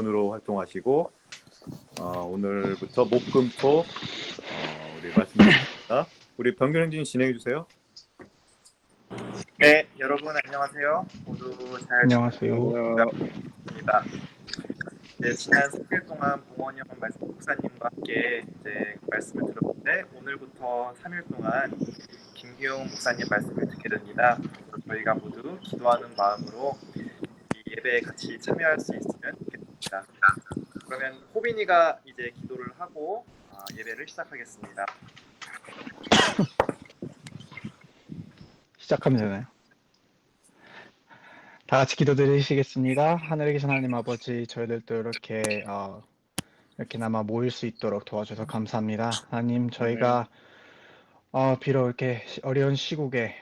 부문으로 활동하시고 오늘부터 목금토 우리 말씀드리겠습니다. 우리 병균행진 진행해 주세요. 네, 여러분 안녕하세요. 모두 잘 지내셨습니다. 네, 지난 3일 동안 봉원영 목사님과 함께 이제 말씀을 들었는데 오늘부터 3일 동안 김기용 목사님 말씀을 듣게 됩니다. 그래서 저희가 모두 기도하는 마음으로 이 예배에 같이 참여할 수 있으면 좋겠습니다. 그러면 호빈이가 이제 기도를 하고 예배를 시작하겠습니다. 시작하면 되나요? 다 같이 기도드리시겠습니다. 하늘에 계신 하나님 아버지, 저희들도 이렇게나마 모일 수 있도록 도와주셔서 감사합니다. 하나님, 저희가 비록 이렇게 어려운 시국에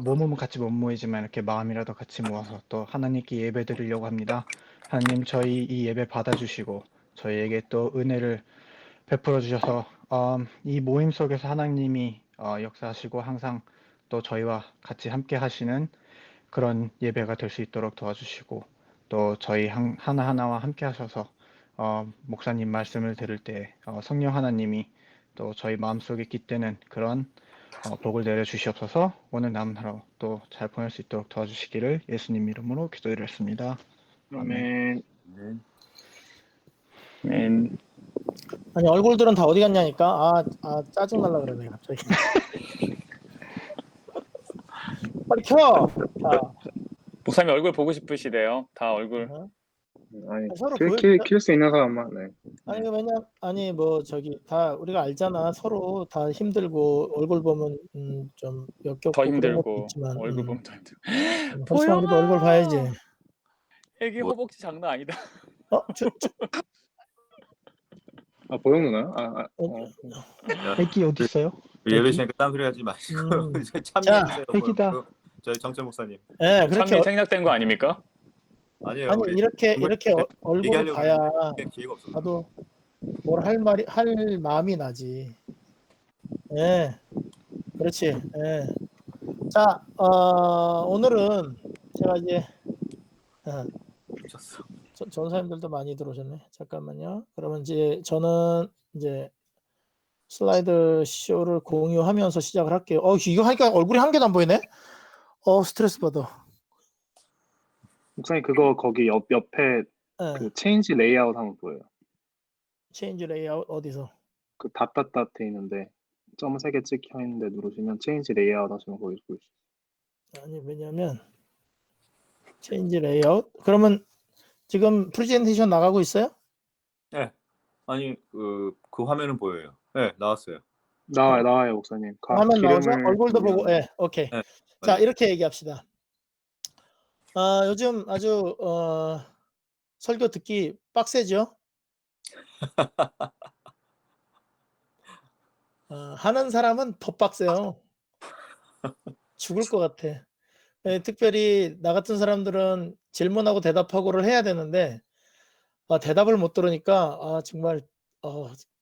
몸은 같이 못 모이지만 이렇게 마음이라도 같이 모아서 또 하나님께 예배드리려고 합니다. 하나님, 저희 이 예배 받아주시고 저희에게 또 은혜를 베풀어 주셔서 이 모임 속에서 하나님이 역사하시고 항상 또 저희와 같이 함께 하시는 그런 예배가 될 수 있도록 도와주시고 또 저희 하나하나와 함께 하셔서 목사님 말씀을 들을 때 성령 하나님이 또 저희 마음속에 깃드는 그런 복을 내려주시옵소서. 오늘 남은 하루 또 잘 보낼 수 있도록 도와주시기를 예수님 이름으로 기도드렸습니다. 아멘. 아멘. 아니 얼굴들은 다 어디 갔냐니까. 짜증날라 그러네 갑자기. 빨리 켜. 자. 목사님 얼굴 보고 싶으시대요. 다 얼굴. 아니 서로 킬 수 있는 사람만. 네. 아니 다 우리가 알잖아. 서로 다 힘들고 얼굴 보면 좀 역겹고 더 힘들고 있지만, 얼굴 보면 더 힘들고. 보영아 우리도 얼굴 봐야지. 애기 허벅지 장난 아니다. 보영 누나요? 애기 어디 있어요? 예배 시간에 딴 소리 하지 마시고 참여해 주세요. 애기다. 저희 정철 목사님. 네, 그렇게 참여 생략된 거 아닙니까? 아니에요. 아니 이렇게 얼굴을 봐야 기회가 없어서. 나도 뭘 할 마음이 나지. 예, 그렇지. 예. 자, 오늘은 제가 이제 미쳤어. 전사님들도 많이 들어오셨네. 잠깐만요. 그러면 이제 저는 이제 슬라이드 쇼를 공유하면서 시작을 할게요. 이거 하니까 얼굴이 한 개도 안 보이네. 스트레스 받아. 목사님 그거 거기 옆에 그 체인지 레이아웃 하면 보여요. 체인지 레이아웃 어디서? 그 닷 있는데 점 3개 찍혀 있는데 누르시면 체인지 레이아웃 하시면 거기 보일 수 있어요. 아니 왜냐면 체인지 레이아웃 그러면 지금 프레젠테이션 나가고 있어요? 네. 아니 그 화면은 보여요. 네, 나왔어요. 나와요 목사님. 화면 나오죠? 얼굴도 보고. 네, 오케이. 네, 자, 이렇게 얘기합시다. 요즘 아주 설교 듣기 빡세죠? 하는 사람은 더 빡세요. 죽을 것 같아. 특별히 나 같은 사람들은 질문하고 대답하고를 해야 되는데 대답을 못 들으니까 정말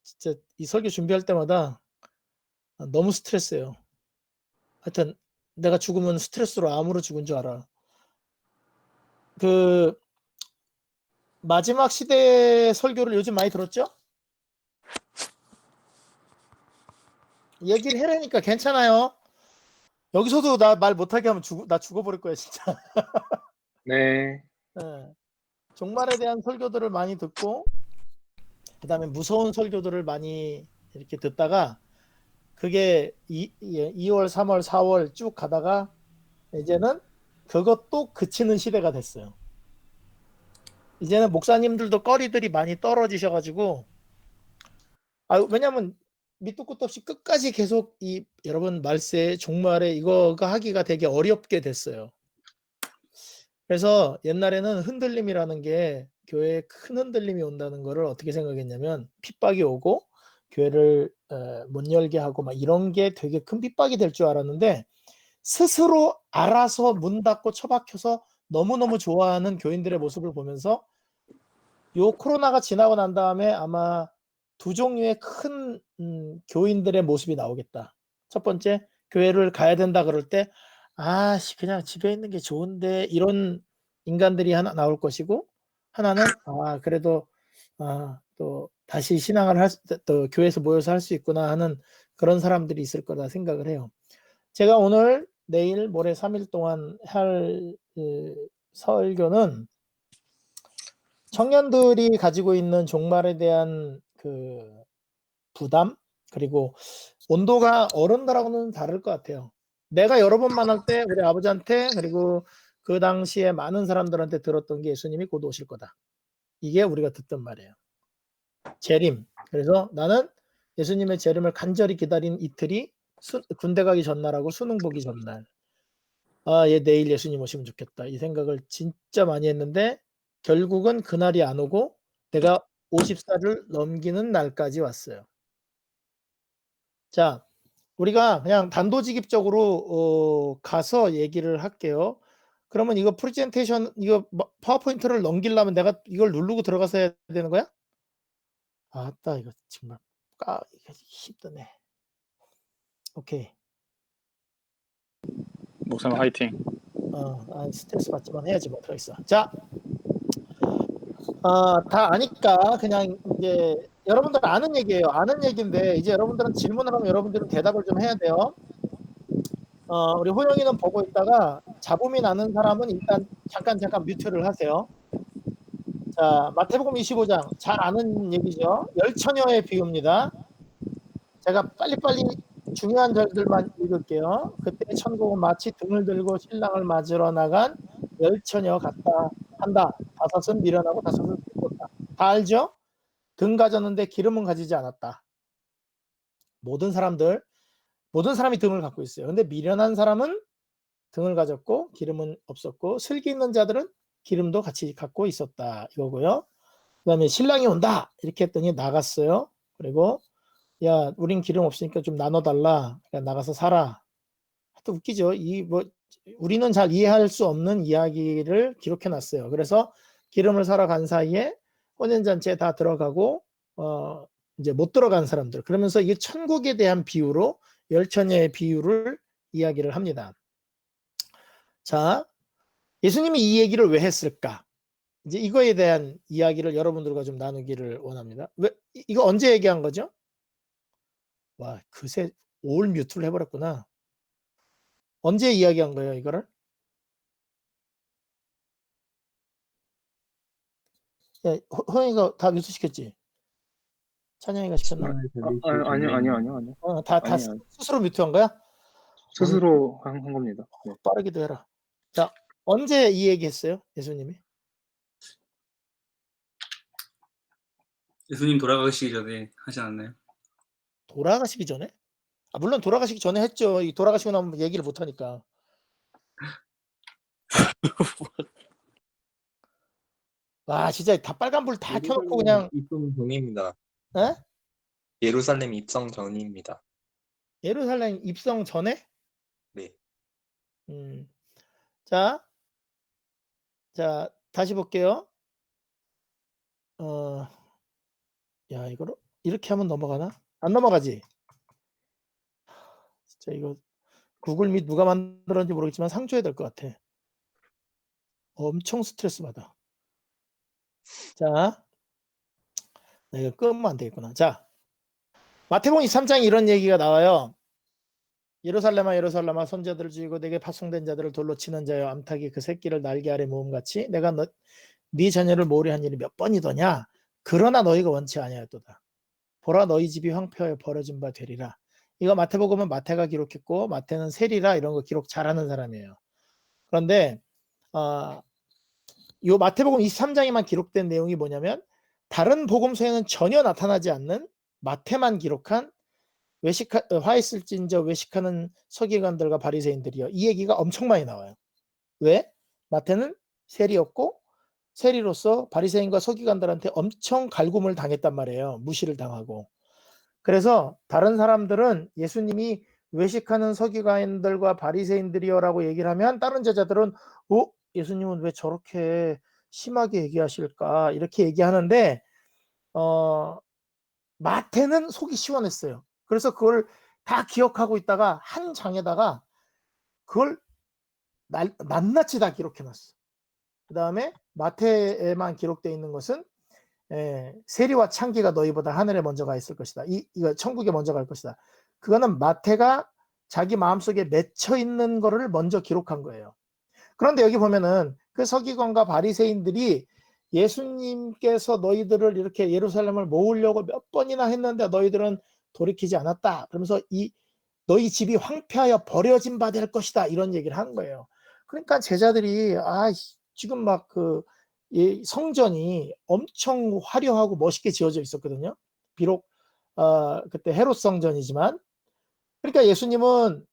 진짜 이 설교 준비할 때마다 너무 스트레스예요. 하여튼 내가 죽으면 스트레스로 암으로 죽은 줄 알아. 그 마지막 시대 설교를 요즘 많이 들었죠? 얘기를 해라니까 괜찮아요. 여기서도 나 말 못하게 하면 나 죽어버릴 거야 진짜. 네. 종말에 대한 설교들을 많이 듣고 그 다음에 무서운 설교들을 많이 이렇게 듣다가 그게 2월, 3월, 4월 쭉 가다가 이제는 그것도 그치는 시대가 됐어요. 이제는 목사님들도 거리들이 많이 떨어지셔가지고 왜냐면 밑도 끝도 없이 끝까지 계속 여러분 말세 종말에 이거가 하기가 되게 어렵게 됐어요. 그래서 옛날에는 흔들림이라는 게 교회에 큰 흔들림이 온다는 거를 어떻게 생각했냐면 핍박이 오고 교회를 못 열게 하고 막 이런 게 되게 큰 핍박이 될 줄 알았는데 스스로 알아서 문 닫고 처박혀서 너무너무 좋아하는 교인들의 모습을 보면서 요 코로나가 지나고 난 다음에 아마 두 종류의 큰 교인들의 모습이 나오겠다. 첫 번째, 교회를 가야 된다 그럴 때 그냥 집에 있는 게 좋은데 이런 인간들이 하나 나올 것이고 하나는 그래도 또 다시 신앙을 또 교회에서 모여서 할 수 있구나 하는 그런 사람들이 있을 거다 생각을 해요. 제가 오늘, 내일, 모레 3일 동안 할 설교는 청년들이 가지고 있는 종말에 대한 그 부담, 그리고 온도가 어른들하고는 다를 것 같아요. 내가 여러 번 만날 때 우리 아버지한테, 그리고 그 당시에 많은 사람들한테 들었던 게 예수님이 곧 오실 거다. 이게 우리가 듣던 말이에요. 재림. 그래서 나는 예수님의 재림을 간절히 기다린 이틀이 군대 가기 전날하고 수능 보기 전날. 얘 내일 예수님 오시면 좋겠다. 이 생각을 진짜 많이 했는데 결국은 그날이 안 오고 내가 50살을 넘기는 날까지 왔어요. 자, 우리가 그냥 단도직입적으로 가서 얘기를 할게요. 그러면 이거 프레젠테이션, 이거 파워포인트를 넘기려면 내가 이걸 누르고 들어가서 해야 되는 거야? 아따, 이거 정말 이거 힘드네. 오케이. 목사님 화이팅. 스트레스 받지만 해야지 뭐 어떡하겠어. 자, 다 아니까 그냥 이제 여러분들 아는 얘기예요. 아는 얘기인데 이제 여러분들은 질문을 하면 여러분들은 대답을 좀 해야 돼요. 우리 호영이는 보고 있다가 잡음이 나는 사람은 일단 잠깐 뮤트를 하세요. 자, 마태복음 25장 잘 아는 얘기죠. 열처녀의 비유입니다. 제가 빨리빨리 중요한 절들만 읽을게요. 그때 천국은 마치 등을 들고 신랑을 맞으러 나간 열처녀 같다 한다. 다섯은 미련하고 다섯은 슬펐다. 다 알죠? 등 가졌는데 기름은 가지지 않았다. 모든 사람이 등을 갖고 있어요. 근데 미련한 사람은 등을 가졌고 기름은 없었고 슬기 있는 자들은 기름도 같이 갖고 있었다. 이거고요. 그 다음에 신랑이 온다 이렇게 했더니 나갔어요. 그리고 야, 우린 기름 없으니까 좀 나눠달라. 그러니까 나가서 살아. 하여튼 웃기죠. 우리는 잘 이해할 수 없는 이야기를 기록해놨어요. 그래서 기름을 사러 간 사이에 혼인잔치에 다 들어가고 이제 못 들어간 사람들. 그러면서 이게 천국에 대한 비유로 열처녀의 비유를 이야기를 합니다. 자, 예수님이 이 얘기를 왜 했을까? 이제 이거에 대한 이야기를 여러분들과 좀 나누기를 원합니다. 이거 언제 얘기한 거죠? 와, 그새 올 뮤트를 해버렸구나. 언제 이야기한 거예요, 이거를? 야, 호영이가 다 뮤트 시켰지? 찬영이가 시켰나? 아니요. 다 아니요. 스스로 뮤트한 거야? 스스로 한 겁니다. 네. 빠르기도 해라. 자, 언제 이 얘기했어요, 예수님이? 예수님 돌아가시기 전에 하지 않았나요? 돌아가시기 전에? 물론 돌아가시기 전에 했죠. 돌아가시고 나면 얘기를 못 하니까. 와, 진짜 다 빨간 불 다 켜놓고 그냥. 입성 전입니다. 에? 예루살렘 입성 전입니다. 예루살렘 입성 전에? 네. 자, 다시 볼게요. 야, 이거를 이렇게 하면 넘어가나? 안 넘어가지? 진짜 이거 구글 밋 누가 만들었는지 모르겠지만 상조해야 될 것 같아. 엄청 스트레스 받아. 자, 이거 끄면 안 되겠구나. 자, 마태복음 23장에 이런 얘기가 나와요. 예루살렘아 손자들을 죽이고 내게 파송된 자들을 돌로 치는 자여 암탉이 그 새끼를 날개 아래 모음같이 내가 네 자녀를 모으려 한 일이 몇 번이더냐. 그러나 너희가 원치 아니하였도다. 보라 너희 집이 황폐하여 버려진 바 되리라. 이거 마태복음은 마태가 기록했고 마태는 세리라 이런 거 기록 잘하는 사람이에요. 그런데 이 마태복음 23장에만 기록된 내용이 뭐냐면 다른 복음서에는 전혀 나타나지 않는 마태만 기록한 화 있을진저 외식하는 서기관들과 바리새인들이요. 이 얘기가 엄청 많이 나와요. 왜? 마태는 세리였고 세리로서 바리새인과 서기관들한테 엄청 갈굼을 당했단 말이에요. 무시를 당하고. 그래서 다른 사람들은 예수님이 외식하는 서기관들과 바리새인들이요라고 얘기를 하면 다른 제자들은 예수님은 왜 저렇게 심하게 얘기하실까 이렇게 얘기하는데 마태는 속이 시원했어요. 그래서 그걸 다 기억하고 있다가 한 장에다가 그걸 낱낱이 다 기록해놨어. 그 다음에 마태에만 기록되어 있는 것은 세리와 창기가 너희보다 하늘에 먼저 가 있을 것이다. 이거 천국에 먼저 갈 것이다. 그거는 마태가 자기 마음속에 맺혀 있는 거를 먼저 기록한 거예요. 그런데 여기 보면은 그 서기관과 바리새인들이 예수님께서 너희들을 이렇게 예루살렘을 모으려고 몇 번이나 했는데 너희들은 돌이키지 않았다. 그러면서 너희 집이 황폐하여 버려진 바 될 것이다. 이런 얘기를 한 거예요. 그러니까 제자들이 지금 막 성전이 엄청 화려하고 멋있게 지어져 있었거든요. 비록 그때 헤롯 성전이지만, 그러니까 예수님은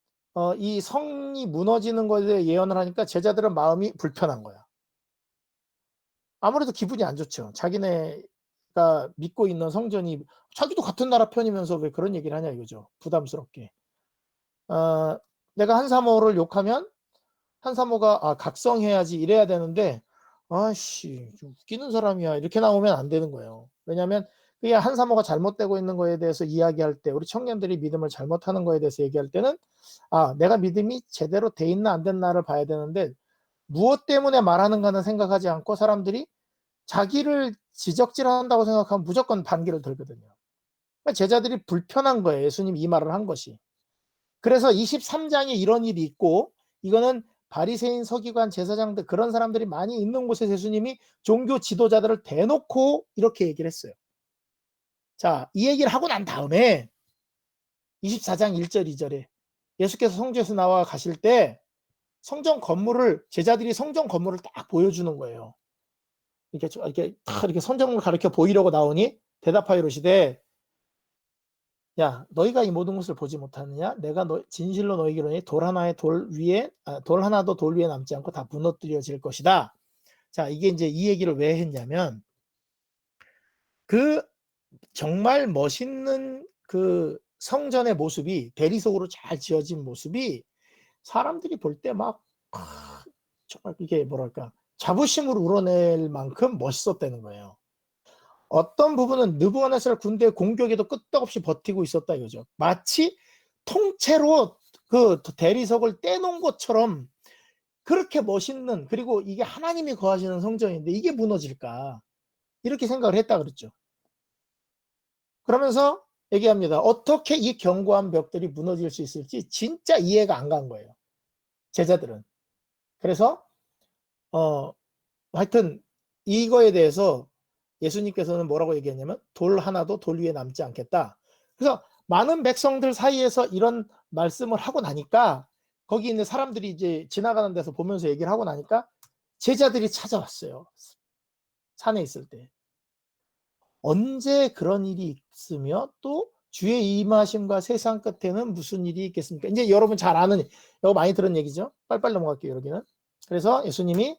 이 성이 무너지는 것에 대해 예언을 하니까 제자들은 마음이 불편한 거야. 아무래도 기분이 안 좋죠. 자기네가 믿고 있는 성전이, 자기도 같은 나라 편이면서 왜 그런 얘기를 하냐 이거죠. 부담스럽게. 내가 한사모를 욕하면 한사모가 각성해야지 이래야 되는데, 좀 웃기는 사람이야 이렇게 나오면 안 되는 거예요. 왜냐하면 그게 한사모가 잘못되고 있는 거에 대해서 이야기할 때, 우리 청년들이 믿음을 잘못하는 거에 대해서 얘기할 때는 내가 믿음이 제대로 돼 있나 안 됐나를 봐야 되는데, 무엇 때문에 말하는가는 생각하지 않고 사람들이 자기를 지적질한다고 생각하면 무조건 반기를 들거든요. 그러니까 제자들이 불편한 거예요. 예수님 이 말을 한 것이. 그래서 23장에 이런 일이 있고, 이거는 바리새인, 서기관, 제사장들 그런 사람들이 많이 있는 곳에 예수님이 종교 지도자들을 대놓고 이렇게 얘기를 했어요. 자, 이 얘기를 하고 난 다음에 24장 1절 2절에 예수께서 성전에서 나와 가실 때 제자들이 성전 건물을 딱 보여주는 거예요. 이렇게 성전을 가르쳐 보이려고 나오니 대답하여 이르시되, 야, 너희가 이 모든 것을 보지 못하느냐? 내가 진실로 너희에게 이르노니 돌 하나도 돌 위에 남지 않고 다 무너뜨려질 것이다. 자, 이게 이제 이 얘기를 왜 했냐면, 정말 멋있는 그 성전의 모습이, 대리석으로 잘 지어진 모습이 사람들이 볼 때 정말 이게 자부심으로 우러낼 만큼 멋있었다는 거예요. 어떤 부분은 느부갓네살 군대 공격에도 끄떡없이 버티고 있었다 이거죠. 마치 통째로 그 대리석을 떼놓은 것처럼 그렇게 멋있는, 그리고 이게 하나님이 거하시는 성전인데 이게 무너질까, 이렇게 생각을 했다 그랬죠. 그러면서 얘기합니다. 어떻게 이 견고한 벽들이 무너질 수 있을지 진짜 이해가 안 간 거예요, 제자들은. 그래서 하여튼 이거에 대해서 예수님께서는 뭐라고 얘기했냐면 돌 하나도 돌 위에 남지 않겠다. 그래서 많은 백성들 사이에서 이런 말씀을 하고 나니까, 거기 있는 사람들이 이제 지나가는 데서 보면서 얘기를 하고 나니까 제자들이 찾아왔어요. 산에 있을 때. 언제 그런 일이 있으며 또 주의 임하심과 세상 끝에는 무슨 일이 있겠습니까? 이제 여러분 잘 아는, 이거 많이 들은 얘기죠. 빨리빨리 넘어갈게요, 여기는. 그래서 예수님이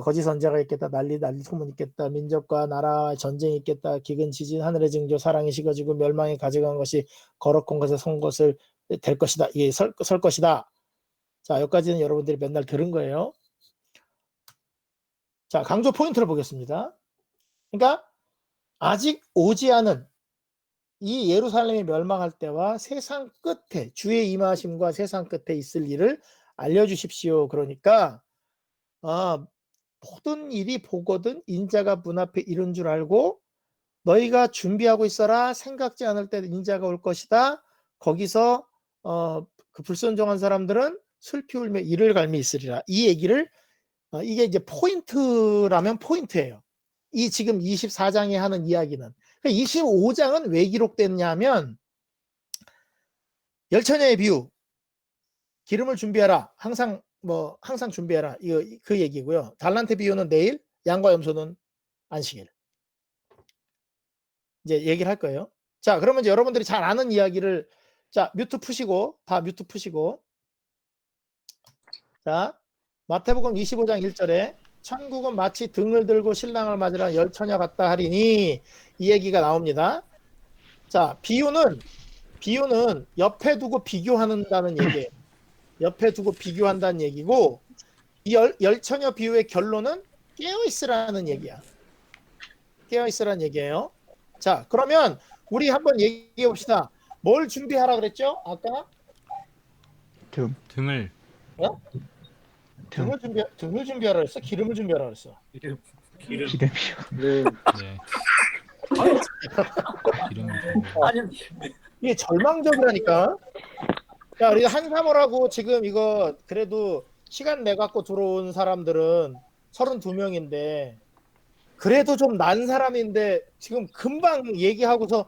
거짓 선지자가 있겠다, 난리 소문 있겠다, 민족과 나라 전쟁이 있겠다, 기근 지진, 하늘의 징조, 사랑이 식어지고 멸망이 가져간 것이 거룩한 것에 선 것을 될 것이다, 이게 설 것이다. 자, 여기까지는 여러분들이 맨날 들은 거예요. 자, 강조 포인트를 보겠습니다. 그러니까 아직 오지 않은 이 예루살렘이 멸망할 때와 세상 끝에, 주의 임하심과 세상 끝에 있을 일을 알려주십시오. 그러니까 모든 일이 보거든 인자가 문 앞에 이른 줄 알고 너희가 준비하고 있어라. 생각지 않을 때 인자가 올 것이다. 거기서 그 불순종한 사람들은 슬피 울며 이를 갈미 있으리라. 이 얘기를, 이게 이제 포인트라면 포인트예요. 이 지금 24장에 하는 이야기는. 25장은 왜 기록됐냐 하면, 열처녀의 비유, 기름을 준비하라. 항상 준비해라. 이거 그 얘기고요. 달란트 비유는 내일, 양과 염소는 안식일. 이제 얘기를 할 거예요. 자, 그러면 이제 여러분들이 잘 아는 이야기를, 자, 뮤트 푸시고, 자, 마태복음 25장 1절에 천국은 마치 등을 들고 신랑을 맞으라 열처녀 같다 하리니, 이 얘기가 나옵니다. 자, 비유는 옆에 두고 비교한다는 얘기예요. 옆에 두고 비교한다는 얘기고, 이 열처녀 비유의 결론은 깨어있으라는 얘기야. 깨어있으라는 얘기예요. 자, 그러면 우리 한번 얘기해 봅시다. 뭘 준비하라 그랬죠? 아까? 등을. 등을 준비하라 그랬어? 기름을 준비하라 그랬어? 기름. 기름이요. 네. 네. 기름. 아니 이게 절망적이라니까. 야, 우리 한사모라고 지금 이거 그래도 시간 내 갖고 들어온 사람들은 32명인데 그래도 좀 난 사람인데 지금 금방 얘기하고서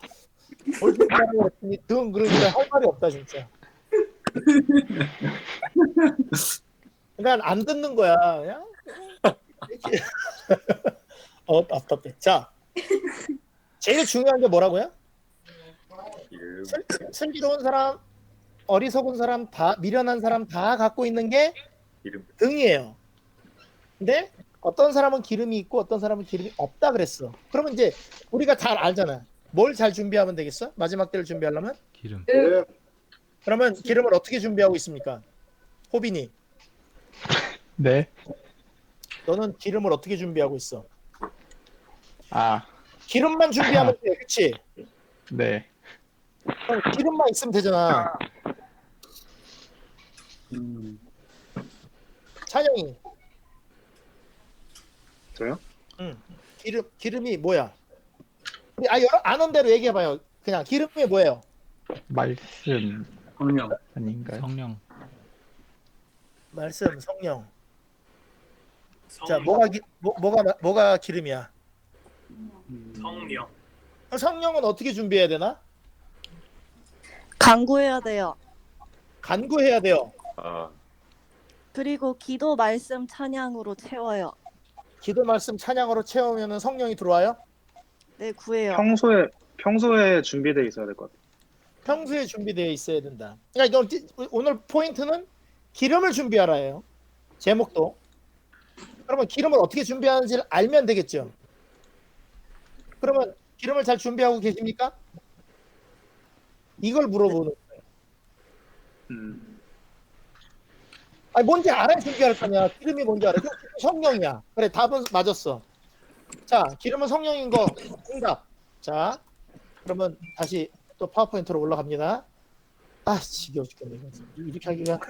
얼굴 가라고 했더니 등 그러니까 할 말이 없다 진짜. 그러니까 안 듣는 거야. 그냥 이렇게. 답답해. 자, 제일 중요한 게 뭐라고요? 기름. 슬기로운 사람, 어리석은 사람 다, 미련한 사람 다 갖고 있는 게 기름. 등이에요. 근데 어떤 사람은 기름이 있고 어떤 사람은 기름이 없다 그랬어. 그러면 이제 우리가 다 알잖아. 뭘 잘 준비하면 되겠어? 마지막 때를 준비하려면? 기름. 그러면 기름을 어떻게 준비하고 있습니까? 호빈이, 네. 너는 기름을 어떻게 준비하고 있어? 아, 기름만 준비하면 돼, 그렇지? 네. 그럼 기름만 있으면 되잖아. 찬영이, 저요? 기름이 뭐야? 우리 여러 아는 대로 얘기해봐요. 그냥 기름이 뭐예요? 말씀 성령. 아닌가요? 성령. 말씀, 성령. 자, 뭐가 기름이야? 성령. 그럼 성령은 어떻게 준비해야 되나? 간구해야 돼요. 간구해야 돼요. 아, 그리고 기도 말씀 찬양으로 채워요. 기도 말씀 찬양으로 채우면은 성령이 들어와요? 네, 구해요. 평소에 준비되어 있어야 될 것 같아요. 평소에 준비되어 있어야 된다. 그러니까 오늘 포인트는 기름을 준비하라예요. 제목도. 그러면 기름을 어떻게 준비하는지를 알면 되겠죠. 그러면 기름을 잘 준비하고 계십니까? 이걸 물어보는 거예요. 아니 뭔지 알아야 준비할 거냐. 기름이 뭔지 알아. 성령이야. 그래, 답은 맞았어. 자, 기름은 성령인 거 응답. 자, 그러면 다시 또 파워포인트로 올라갑니다. 아, 지겨워 죽겠네. 이렇게 하기가.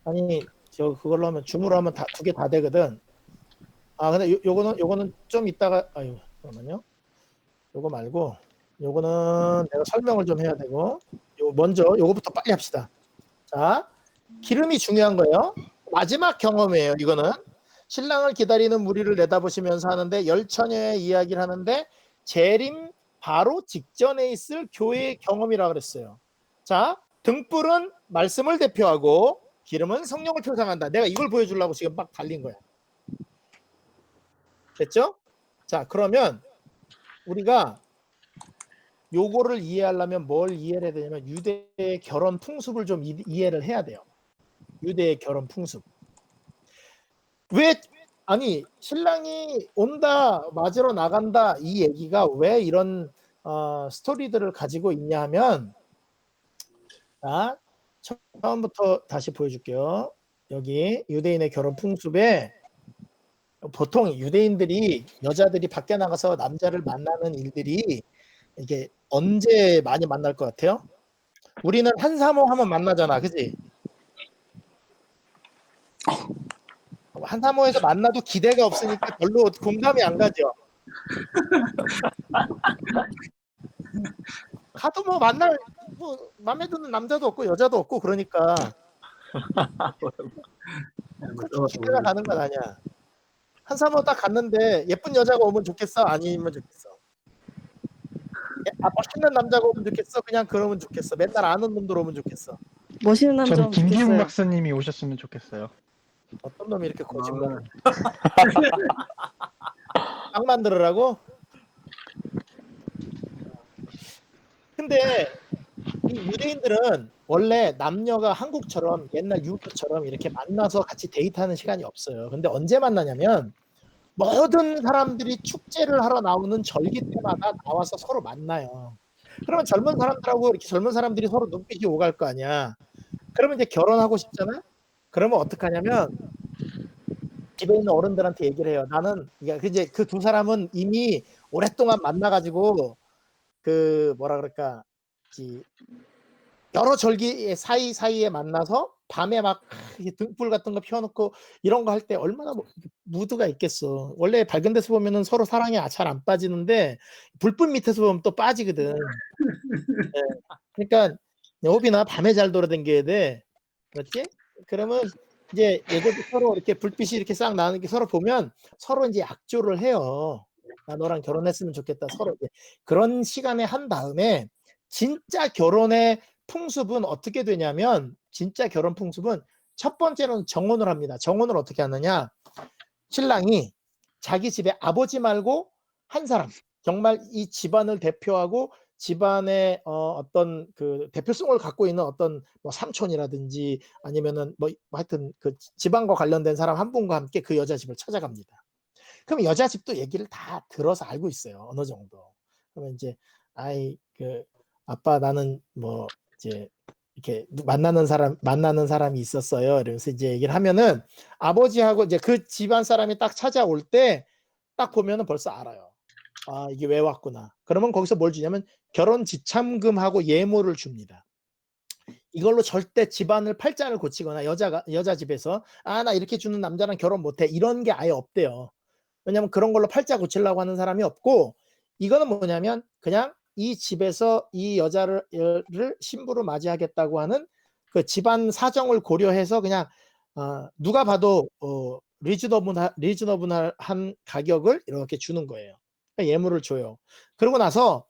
아니, 저 그걸로 하면 줌으로 하면 다 두 개 다 되거든. 아, 근데 요거는 좀 이따가, 아유, 잠깐만요. 요거 말고 요거는 내가 설명을 좀 해야 되고, 먼저 요거부터 빨리 합시다. 자, 기름이 중요한 거예요. 마지막 경험이에요. 이거는 신랑을 기다리는 무리를 내다보시면서 하는데 열처녀의 이야기를 하는데 재림 바로 직전에 있을 교회의 경험이라고 그랬어요. 자, 등불은 말씀을 대표하고 기름은 성령을 표상한다. 내가 이걸 보여주려고 지금 막 달린 거야. 됐죠? 자, 그러면 우리가 요거를 이해하려면 뭘 이해를 해야 되냐면 유대의 결혼 풍습을 좀 이해를 해야 돼요. 유대의 결혼 풍습. 왜 아니 신랑이 온다 맞으러 나간다 이 얘기가 왜 이런 스토리들을 가지고 있냐 하면, 자, 처음부터 다시 보여줄게요. 여기 유대인의 결혼 풍습에 보통 유대인들이 여자들이 밖에 나가서 남자를 만나는 일들이 이게 언제 많이 만날 것 같아요? 우리는 한사모 하면 만나잖아, 그지? 한사모에서 만나도 기대가 없으니까 별로 공감이 안 가죠. 가도 뭐 만날 뭐 마음에 드는 남자도 없고 여자도 없고 그러니까 기대가 가는 건 아니야. 한사모 딱 갔는데 예쁜 여자가 오면 좋겠어? 아니면 좋겠어? 멋있는 남자가 오면 좋겠어? 그냥 그러면 좋겠어? 맨날 아는 놈들 오면 좋겠어? 멋있는 남자 저는 오면 김기훈 좋겠어요. 박사님이 오셨으면 좋겠어요. 어떤 놈이 이렇게 거짓말을 딱 만들으라고? 근데 이 유대인들은 원래 남녀가 한국처럼 옛날 유교처럼 이렇게 만나서 같이 데이트하는 시간이 없어요. 근데 언제 만나냐면 모든 사람들이 축제를 하러 나오는 절기 때마다 나와서 서로 만나요. 그러면 젊은 사람들하고 이렇게 젊은 사람들이 서로 눈빛이 오갈 거 아니야. 그러면 이제 결혼하고 싶잖아. 그러면 어떡하냐면 집에 있는 어른들한테 얘기를 해요. 나는 이제 그 두 사람은 이미 오랫동안 만나가지고 그 뭐라 그럴까, 여러 절기 사이사이에 만나서 밤에 막 이렇게 등불 같은 거 피워놓고 이런 거 할 때 얼마나 무드가 있겠어. 원래 밝은 데서 보면은 서로 사랑이 잘 안 빠지는데 불빛 밑에서 보면 또 빠지거든. 네. 그러니까 호빈아 밤에 잘 돌아다녀야 돼. 그렇지? 그러면 이제 얘들도 서로 이렇게 불빛이 이렇게 싹 나는 게 서로 보면 서로 이제 약조를 해요. 나 너랑 결혼했으면 좋겠다. 서로 이제 그런 시간에 한 다음에 진짜 결혼의 풍습은 어떻게 되냐면 진짜 결혼 풍습은 첫 번째로는 정혼을 합니다. 정혼을 어떻게 하느냐? 신랑이 자기 집에 아버지 말고 한 사람 정말 이 집안을 대표하고 집안의 어떤 그 대표성을 갖고 있는 어떤 뭐 삼촌이라든지 아니면은 뭐 하여튼 그 집안과 관련된 사람 한 분과 함께 그 여자 집을 찾아갑니다. 그럼 여자 집도 얘기를 다 들어서 알고 있어요. 어느 정도. 그러면 이제 아이 그 아빠 나는 뭐 이제 이렇게 만나는 사람이 있었어요. 이러면서 이제 얘기를 하면은 아버지하고 이제 그 집안 사람이 딱 찾아올 때 딱 보면은 벌써 알아요. 아, 이게 왜 왔구나. 그러면 거기서 뭘 주냐면 결혼 지참금하고 예물을 줍니다. 이걸로 절대 집안을 팔자를 고치거나 여자 집에서 아, 나 이렇게 주는 남자랑 결혼 못 해. 이런 게 아예 없대요. 왜냐면 그런 걸로 팔자 고치려고 하는 사람이 없고 이거는 뭐냐면 그냥 이 집에서 이 여자를 신부로 맞이하겠다고 하는 그 집안 사정을 고려해서 그냥 누가 봐도 리즈너블한 가격을 이렇게 주는 거예요. 그러니까 예물을 줘요. 그러고 나서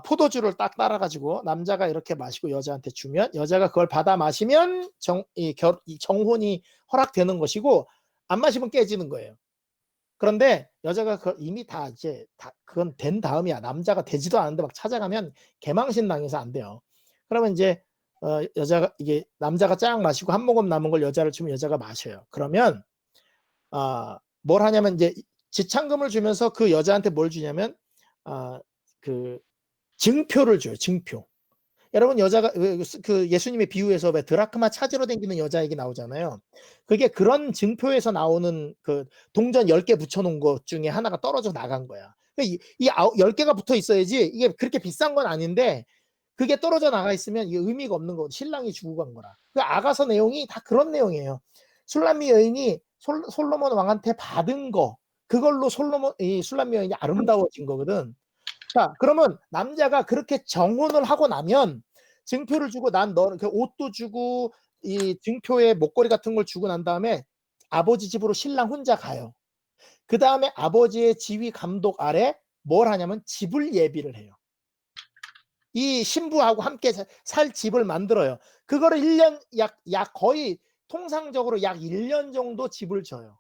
포도주를 딱 따라가지고 남자가 이렇게 마시고 여자한테 주면 여자가 그걸 받아 마시면 정혼이 허락되는 것이고 안 마시면 깨지는 거예요. 그런데 여자가 이미 다 그건 된 다음이야. 남자가 되지도 않은데 막 찾아가면 개망신 당해서 안 돼요. 그러면 이제 여자가 이게 남자가 쫙 마시고 한 모금 남은 걸 여자를 주면 여자가 마셔요. 그러면 뭘 하냐면 이제 지참금을 주면서 그 여자한테 뭘 주냐면 그 증표를 줘요. 증표. 여러분 여자가 그 예수님의 비유에서 왜 드라크마 찾으러 다니는 여자 얘기 나오잖아요. 그게 그런 증표에서 나오는 그 동전 10개 붙여놓은 것 중에 하나가 떨어져 나간 거야. 이 10개가 붙어 있어야지 이게 그렇게 비싼 건 아닌데 그게 떨어져 나가 있으면 이게 의미가 없는 거고 신랑이 주고 간 거라. 그 아가서 내용이 다 그런 내용이에요. 술람미 여인이 솔로몬 왕한테 받은 거 그걸로 술람미 여인이 아름다워진 거거든. 자, 그러면 남자가 그렇게 정혼을 하고 나면 증표를 주고 난 너는 그 옷도 주고 이 증표에 목걸이 같은 걸 주고 난 다음에 아버지 집으로 신랑 혼자 가요. 그 다음에 아버지의 지휘 감독 아래 뭘 하냐면 집을 예비를 해요. 이 신부하고 함께 살 집을 만들어요. 그거를 1년 약 거의 통상적으로 약 1년 정도 집을 져요.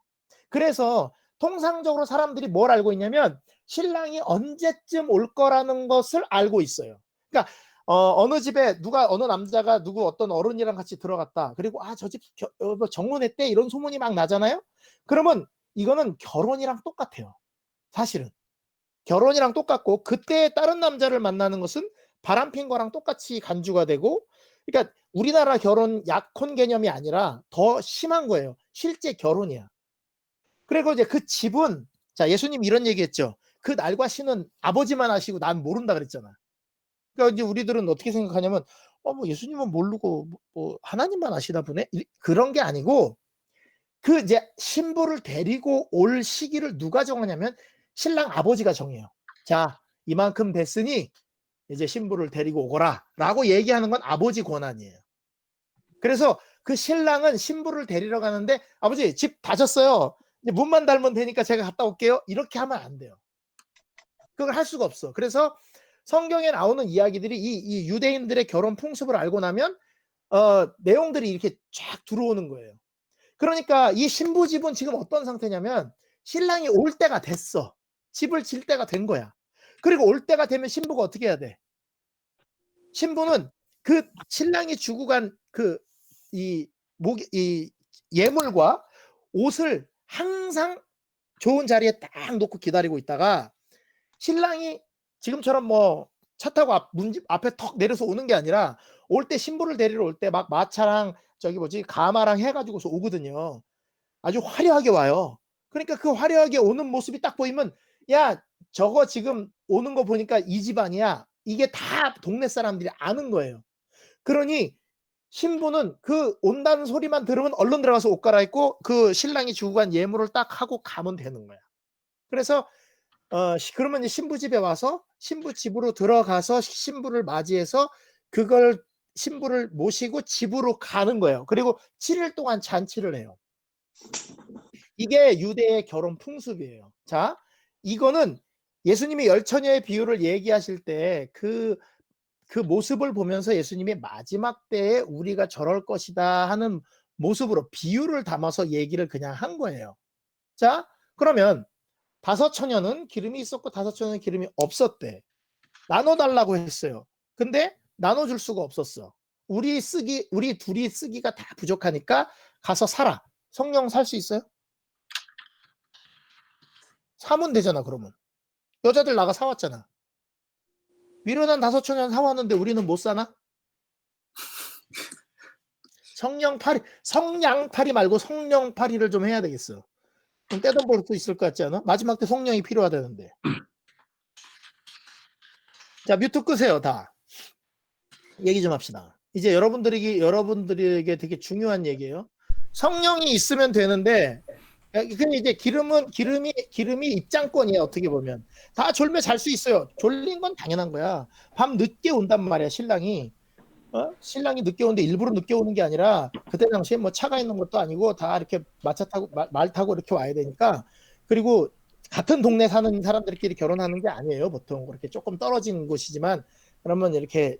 그래서 통상적으로 사람들이 뭘 알고 있냐면 신랑이 언제쯤 올 거라는 것을 알고 있어요. 그러니까 어느 집에 어느 남자가 어떤 어른이랑 같이 들어갔다. 그리고 저 집 정혼했대 이런 소문이 막 나잖아요. 그러면 이거는 결혼이랑 똑같아요. 사실은 결혼이랑 똑같고 그때 다른 남자를 만나는 것은 바람핀 거랑 똑같이 간주가 되고 그러니까 우리나라 결혼 약혼 개념이 아니라 더 심한 거예요. 실제 결혼이야. 그리고 이제 그 집은 자 예수님 이런 얘기했죠. 그 날과 시는 아버지만 아시고 난 모른다 그랬잖아. 그러니까 이제 우리들은 어떻게 생각하냐면 뭐 예수님은 모르고 뭐 하나님만 아시나 보네. 그런 게 아니고 그 이제 신부를 데리고 올 시기를 누가 정하냐면 신랑 아버지가 정해요. 자 이만큼 됐으니 이제 신부를 데리고 오거라라고 얘기하는 건 아버지 권한이에요. 그래서 그 신랑은 신부를 데리러 가는데 아버지 집 다졌어요. 이제 문만 달면 되니까 제가 갔다 올게요. 이렇게 하면 안 돼요. 그걸 할 수가 없어. 그래서 성경에 나오는 이야기들이 이 유대인들의 결혼 풍습을 알고 나면 내용들이 이렇게 쫙 들어오는 거예요. 그러니까 이 신부 집은 지금 어떤 상태냐면 신랑이 올 때가 됐어. 집을 질 때가 된 거야. 그리고 올 때가 되면 신부가 어떻게 해야 돼? 신부는 그 신랑이 주고 간 이 예물과 옷을 항상 좋은 자리에 딱 놓고 기다리고 있다가 신랑이 지금처럼 뭐 차 타고 문집 앞에 턱 내려서 오는 게 아니라 올 때 신부를 데리러 올 때 막 마차랑 가마랑 해가지고서 오거든요. 아주 화려하게 와요. 그러니까 그 화려하게 오는 모습이 딱 보이면 야 저거 지금 오는 거 보니까 이 집안이야. 이게 다 동네 사람들이 아는 거예요. 그러니 신부는 그 온다는 소리만 들으면 얼른 들어가서 옷 갈아입고 그 신랑이 주고 간 예물을 딱 하고 가면 되는 거야. 그래서 그러면 이제 신부 집에 와서 신부 집으로 들어가서 신부를 맞이해서 그걸 신부를 모시고 집으로 가는 거예요. 그리고 7일 동안 잔치를 해요. 이게 유대의 결혼 풍습이에요. 자, 이거는 예수님이 열처녀의 비유를 얘기하실 때 그 모습을 보면서 예수님이 마지막 때에 우리가 저럴 것이다 하는 모습으로 비유를 담아서 얘기를 그냥 한 거예요. 자, 그러면 5처녀는 기름이 있었고 5처녀는 기름이 없었대. 나눠달라고 했어요. 근데 나눠줄 수가 없었어. 우리 둘이 쓰기가 다 부족하니까 가서 사라. 성령 살 수 있어요? 사면 되잖아. 그러면 여자들 나가 사왔잖아. 미련한 5처녀는 사왔는데 우리는 못 사나? 성냥팔이 말고 성령팔이를 좀 해야 되겠어. 그럼 떼돈 벌 수 있을 것 같지 않아? 마지막 때 성령이 필요하다는데. 자, 뮤트 끄세요. 다 얘기 좀 합시다. 이제 여러분들에게 되게 중요한 얘기예요. 성령이 있으면 되는데, 근데 이제 기름이 입장권이에요. 어떻게 보면 다 졸면 잘 수 있어요. 졸린 건 당연한 거야. 밤 늦게 온단 말이야. 신랑이 늦게 오는데 일부러 늦게 오는 게 아니라 그때 당시에 뭐 차가 있는 것도 아니고 다 이렇게 마차 타고 말 타고 이렇게 와야 되니까. 그리고 같은 동네 사는 사람들끼리 결혼하는 게 아니에요. 보통 그렇게 조금 떨어진 곳이지만 그러면 이렇게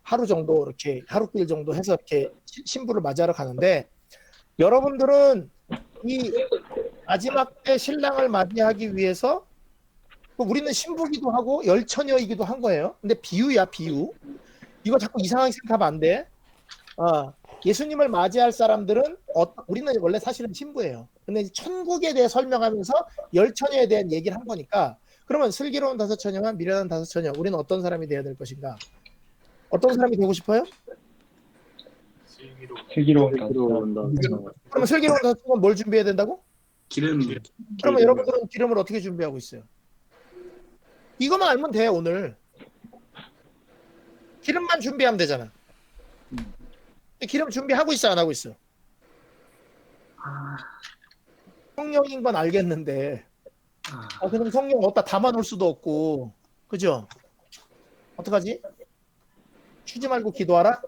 하루길 정도 해서 이렇게 신부를 맞이하러 가는데, 여러분들은 이 마지막 때 신랑을 맞이하기 위해서 우리는 신부기도 하고 열처녀이기도 한 거예요. 근데 비유야, 비유. 이거 자꾸 이상하게 생각하면 안 돼. 예수님을 맞이할 사람들은 우리는 원래 사실은 신부예요. 근데 천국에 대해 설명하면서 열처녀에 대한 얘기를 한 거니까, 그러면 슬기로운 5처녀와 미련한 5처녀, 우리는 어떤 사람이 되어야 될 것인가? 어떤 사람이 되고 싶어요? 슬기로운 그러면 슬기로운 5처녀는 뭘 준비해야 된다고? 기름. 그러면 여러분들은 기름을 어떻게 준비하고 있어요? 이것만 알면 돼. 오늘 기름만 준비하면 되잖아. 기름 준비하고 있어, 안 하고 있어? 성령인 건 알겠는데 그럼 성령 어디다 담아놓을 수도 없고, 그죠? 어떡하지? 쉬지 말고 기도하라?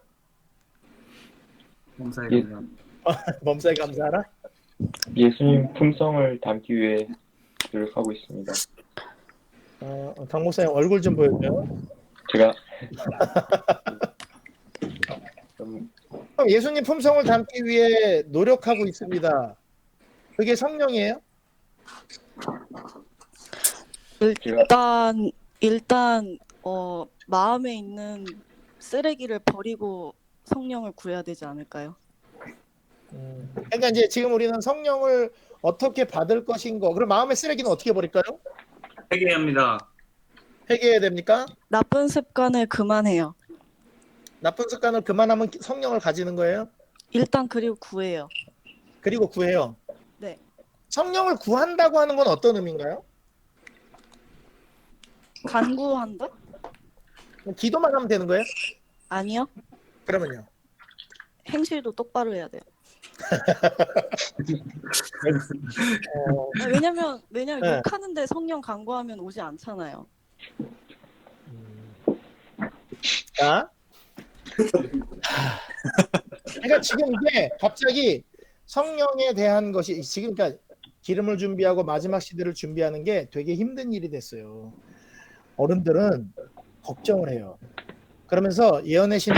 범사에 감사하라? 예수님 품성을 담기 위해 노력하고 있습니다. 강 목사님 얼굴 좀 보여줘요. 제가 그럼 예수님 품성을 담기 위해 노력하고 있습니다. 그게 성령이에요? 일단 마음에 있는 쓰레기를 버리고 성령을 구해야 되지 않을까요? 그러니까 이제 지금 우리는 성령을 어떻게 받을 것인가. 그럼 마음의 쓰레기는 어떻게 버릴까요? 회개합니다. 회개해야 됩니까? 나쁜 습관을 그만해요. 나쁜 습관을 그만하면 성령을 가지는 거예요? 일단 그리고 구해요. 그리고 구해요? 네. 성령을 구한다고 하는 건 어떤 의미인가요? 간구한다? 기도만 하면 되는 거예요? 아니요. 그러면요? 행실도 똑바로 해야 돼요. 왜냐면 네. 욕하는데 성령 간구하면 오지 않잖아요. 자, 그러니까 지금 이게 갑자기 성령에 대한 것이 지금, 그러니까 기름을 준비하고 마지막 시대를 준비하는 게 되게 힘든 일이 됐어요. 어른들은 걱정을 해요. 그러면서 예언의 신을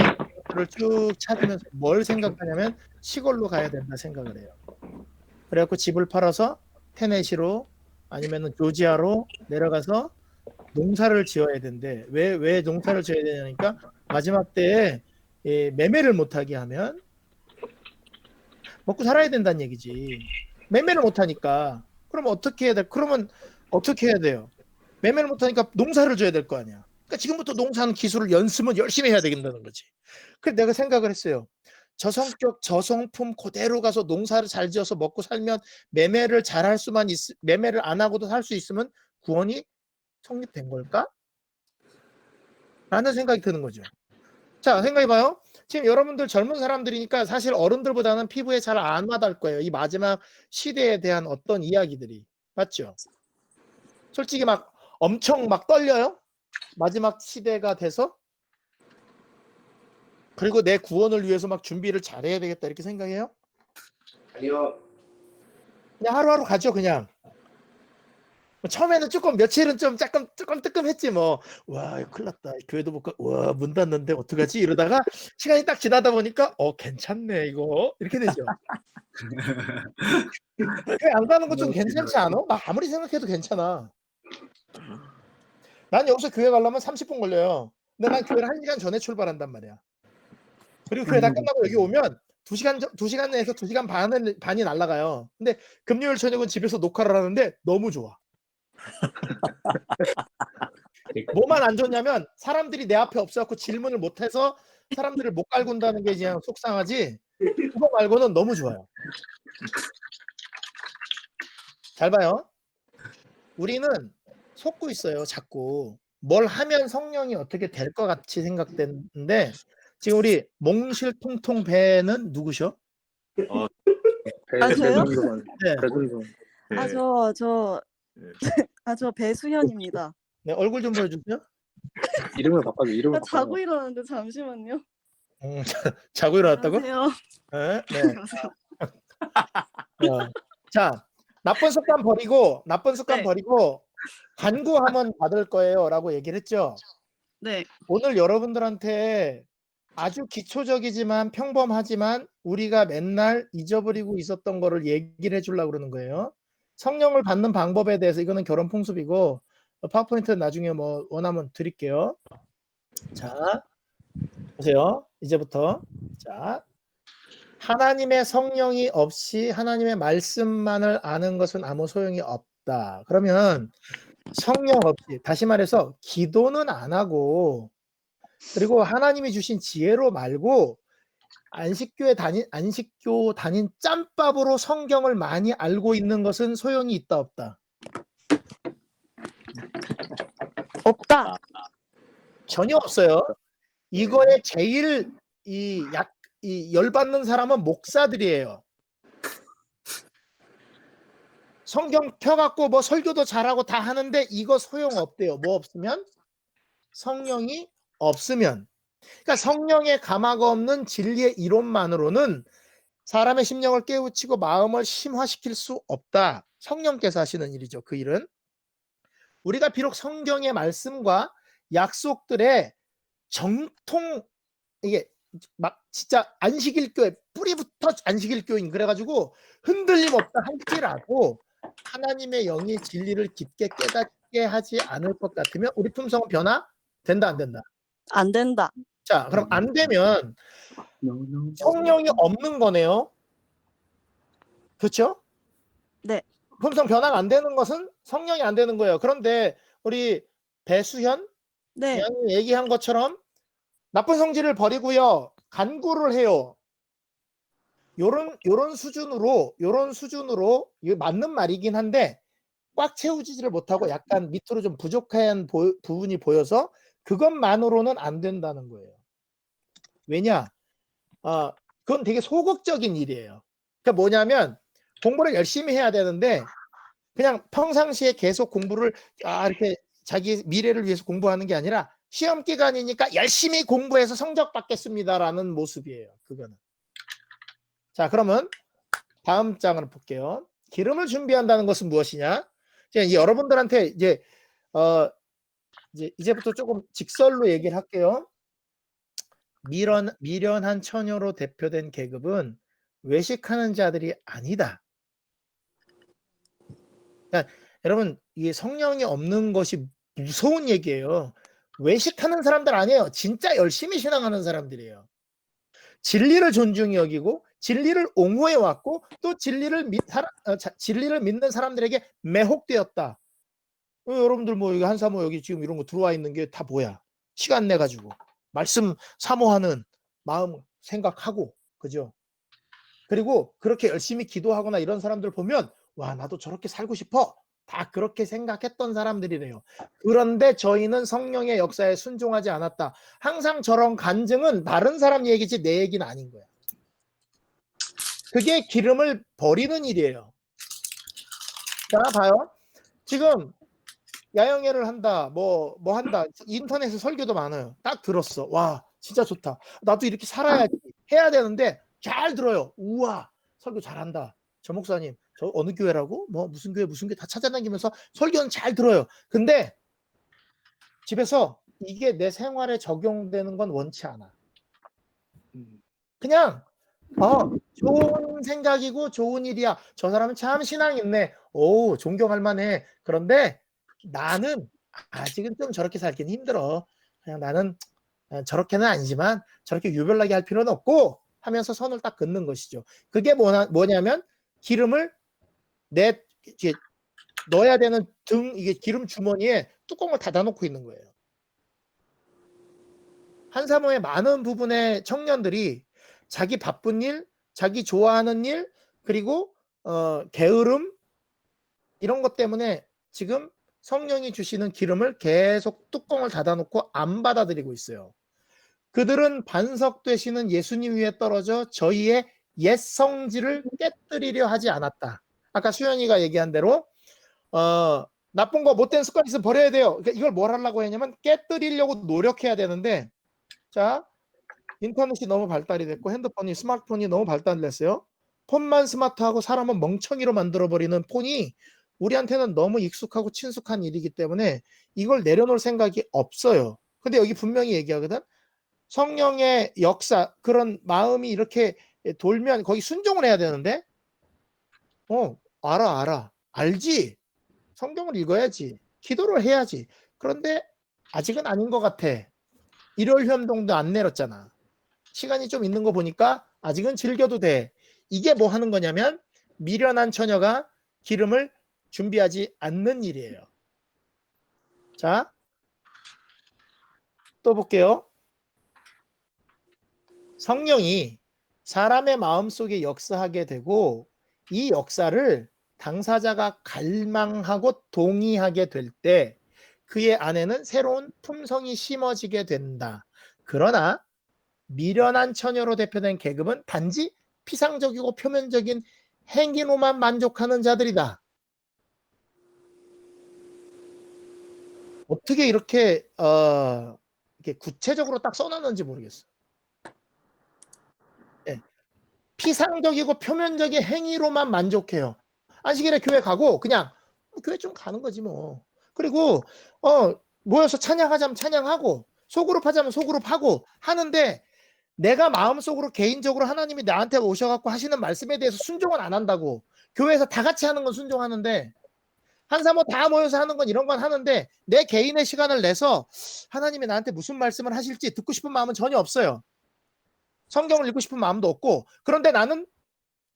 쭉 찾으면서 뭘 생각하냐면 시골로 가야 된다 생각을 해요. 그래갖고 집을 팔아서 테네시로 아니면 조지아로 내려가서 농사를 지어야 된대. 왜 농사를 지어야 되냐니까 마지막 때에 매매를 못하게 하면 먹고 살아야 된다는 얘기지. 매매를 못하니까 그러면 어떻게 해야 돼? 그러면 어떻게 해야 돼요? 매매를 못하니까 농사를 져야 될 거 아니야. 그러니까 지금부터 농사하는 기술을 연습은 열심히 해야 되겠다는 거지. 그래서 내가 생각을 했어요. 저성격 저성품 그대로 가서 농사를 잘 지어서 먹고 살면 매매를 매매를 안 하고도 살 수 있으면 구원이 성립된 걸까? 라는 생각이 드는 거죠. 자, 생각해봐요. 지금 여러분들 젊은 사람들이니까 사실 어른들보다는 피부에 잘 안 와닿을 거예요. 이 마지막 시대에 대한 어떤 이야기들이. 맞죠? 솔직히 막 엄청 막 떨려요. 마지막 시대가 돼서. 그리고 내 구원을 위해서 막 준비를 잘해야 되겠다 이렇게 생각해요? 아니요. 그냥 하루하루 가죠 그냥. 처음에는 조금 며칠은 좀 조금 뜨끔했지 뭐. 와 이거 큰일 났다. 교회도 못 가. 와 문 닫는데 어떡하지? 이러다가 시간이 딱 지나다 보니까 괜찮네 이거. 이렇게 되죠. 교회 안 가는 거 좀 괜찮지 않아? 나 아무리 생각해도 괜찮아. 난 여기서 교회 가려면 30분 걸려요. 근데 난 교회를 1시간 전에 출발한단 말이야. 그리고 교회 다 끝나고 여기 오면 2시간 내에서 2시간 반이 날아가요. 근데 금요일 저녁은 집에서 녹화를 하는데 너무 좋아. 뭐만 안 좋냐면 사람들이 내 앞에 없어갖고 질문을 못해서 사람들을 못 갈군다는 게 그냥 속상하지. 그거 말고는 너무 좋아요. 잘 봐요. 우리는 속고 있어요. 자꾸 뭘 하면 성령이 어떻게 될 것 같이 생각되는데 지금 우리 몽실통통 배는 누구셔? 아, 저요? 네. 아, 저 배수현입니다. 네, 얼굴 좀 보여주세요. 이름을 바꿔줘. 이름을 아, 자고 바꿔줘. 일어났는데 잠시만요. 자고 일어났다고? 안녕하세요. 네. 네. 안녕하세요. 자, 나쁜 습관 버리고 네. 간구하면 받을 거예요라고 얘기를 했죠. 네. 오늘 여러분들한테 아주 기초적이지만 평범하지만 우리가 맨날 잊어버리고 있었던 거를 얘기를 해주려고 그러는 거예요. 성령을 받는 방법에 대해서 이거는 결혼 풍습이고 파워포인트는 나중에 뭐 원하면 드릴게요. 자, 보세요. 이제부터 자, 하나님의 성령이 없이 하나님의 말씀만을 아는 것은 아무 소용이 없다. 그러면 성령 없이 다시 말해서 기도는 안 하고 그리고 하나님이 주신 지혜로 말고 안식교 다닌 짬밥으로 성경을 많이 알고 있는 것은 소용이 있다 없다? 없다. 전혀 없어요. 이거에 제일 열받는 사람은 목사들이에요. 성경 펴갖고 뭐 설교도 잘하고 다 하는데 이거 소용없대요. 뭐 없으면? 성령이 없으면. 그러니까 성령의 감화가 없는 진리의 이론만으로는 사람의 심령을 깨우치고 마음을 심화시킬 수 없다. 성령께서 하시는 일이죠. 그 일은. 우리가 비록 성경의 말씀과 약속들의 정통 이게 막 진짜 안식일교회 뿌리부터 안식일교인 그래가지고 흔들림 없다 할지라도 하나님의 영이 진리를 깊게 깨닫게 하지 않을 것 같으면 우리 품성은 변화된다 안 된다? 안 된다. 자 그럼 안 되면 성령이 없는 거네요. 그렇죠? 네. 품성 변화가 안 되는 것은 성령이 안 되는 거예요. 그런데 우리 배수현 네. 양이 얘기한 것처럼 나쁜 성질을 버리고요. 간구를 해요. 요런 수준으로 이거 맞는 말이긴 한데 꽉 채우지를 못하고 약간 밑으로 좀 부족한 부분이 보여서 그것만으로는 안 된다는 거예요. 왜냐? 그건 되게 소극적인 일이에요. 그러니까 뭐냐면 공부를 열심히 해야 되는데 그냥 평상시에 계속 공부를 이렇게 자기 미래를 위해서 공부하는 게 아니라 시험 기간이니까 열심히 공부해서 성적 받겠습니다라는 모습이에요. 그거는. 자, 그러면 다음 장을 볼게요. 기름을 준비한다는 것은 무엇이냐? 이제 여러분들한테 이제부터 조금 직설로 얘기를 할게요. 미련한 처녀로 대표된 계급은 외식하는 자들이 아니다. 그러니까 여러분 이게 성령이 없는 것이 무서운 얘기예요. 외식하는 사람들 아니에요. 진짜 열심히 신앙하는 사람들이에요. 진리를 존중히 여기고 진리를 옹호해 왔고 또 진리를 믿는 사람들에게 매혹되었다. 여러분들 뭐 여기 한사모 여기 지금 이런 거 들어와 있는 게 다 뭐야? 시간 내 가지고 말씀 사모하는 마음 생각하고 그죠? 그리고 그렇게 열심히 기도하거나 이런 사람들 보면 와 나도 저렇게 살고 싶어 다 그렇게 생각했던 사람들이래요. 그런데 저희는 성령의 역사에 순종하지 않았다. 항상 저런 간증은 다른 사람 얘기지 내 얘기는 아닌 거야. 그게 기름을 버리는 일이에요. 자, 봐요. 지금 야영회를 한다, 뭐 한다. 인터넷에 설교도 많아요. 딱 들었어. 와, 진짜 좋다. 나도 이렇게 살아야지. 해야 되는데 잘 들어요. 우와, 설교 잘한다. 저 목사님, 저 어느 교회라고? 뭐 무슨 교회 다 찾아다니면서 설교는 잘 들어요. 근데 집에서 이게 내 생활에 적용되는 건 원치 않아. 그냥 좋은 생각이고 좋은 일이야. 저 사람은 참 신앙이 있네. 오, 존경할 만해. 그런데 나는 아직은 좀 저렇게 살긴 힘들어. 그냥 나는 저렇게는 아니지만 저렇게 유별나게 할 필요는 없고 하면서 선을 딱 긋는 것이죠. 그게 뭐냐면 기름을 이게 넣어야 되는 이게 기름 주머니에 뚜껑을 닫아놓고 있는 거예요. 한사모의 많은 부분의 청년들이 자기 바쁜 일, 자기 좋아하는 일, 그리고 게으름 이런 것 때문에 지금 성령이 주시는 기름을 계속 뚜껑을 닫아놓고 안 받아들이고 있어요. 그들은 반석되시는 예수님 위에 떨어져 저희의 옛 성질을 깨뜨리려 하지 않았다. 아까 수연이가 얘기한 대로 나쁜 거 못된 습관 있으면 버려야 돼요. 그러니까 이걸 뭘 하려고 했냐면 깨뜨리려고 노력해야 되는데, 자, 인터넷이 너무 발달이 됐고 스마트폰이 너무 발달됐어요. 폰만 스마트하고 사람은 멍청이로 만들어버리는 폰이 우리한테는 너무 익숙하고 친숙한 일이기 때문에 이걸 내려놓을 생각이 없어요. 근데 여기 분명히 얘기하거든. 성령의 역사, 그런 마음이 이렇게 돌면 거기 순종을 해야 되는데 알지. 성경을 읽어야지. 기도를 해야지. 그런데 아직은 아닌 것 같아. 일요일 현동도 안 내렸잖아. 시간이 좀 있는 거 보니까 아직은 즐겨도 돼. 이게 뭐 하는 거냐면 미련한 처녀가 기름을 준비하지 않는 일이에요. 자, 또 볼게요. 성령이 사람의 마음속에 역사하게 되고 이 역사를 당사자가 갈망하고 동의하게 될 때 그의 안에는 새로운 품성이 심어지게 된다. 그러나 미련한 처녀로 대표된 계급은 단지 피상적이고 표면적인 행위로만 만족하는 자들이다. 어떻게 이렇게 구체적으로 딱 써놨는지 모르겠어. 네. 피상적이고 표면적인 행위로만 만족해요. 안식일에 교회 가고 그냥 교회 좀 가는 거지 뭐. 그리고 모여서 찬양하자면 찬양하고 소그룹 하자면 소그룹 하고 하는데 내가 마음속으로 개인적으로 하나님이 나한테 오셔갖고 하시는 말씀에 대해서 순종은 안 한다고. 교회에서 다 같이 하는 건 순종하는데 한사모 다 모여서 하는 건 이런 건 하는데 내 개인의 시간을 내서 하나님이 나한테 무슨 말씀을 하실지 듣고 싶은 마음은 전혀 없어요. 성경을 읽고 싶은 마음도 없고. 그런데 나는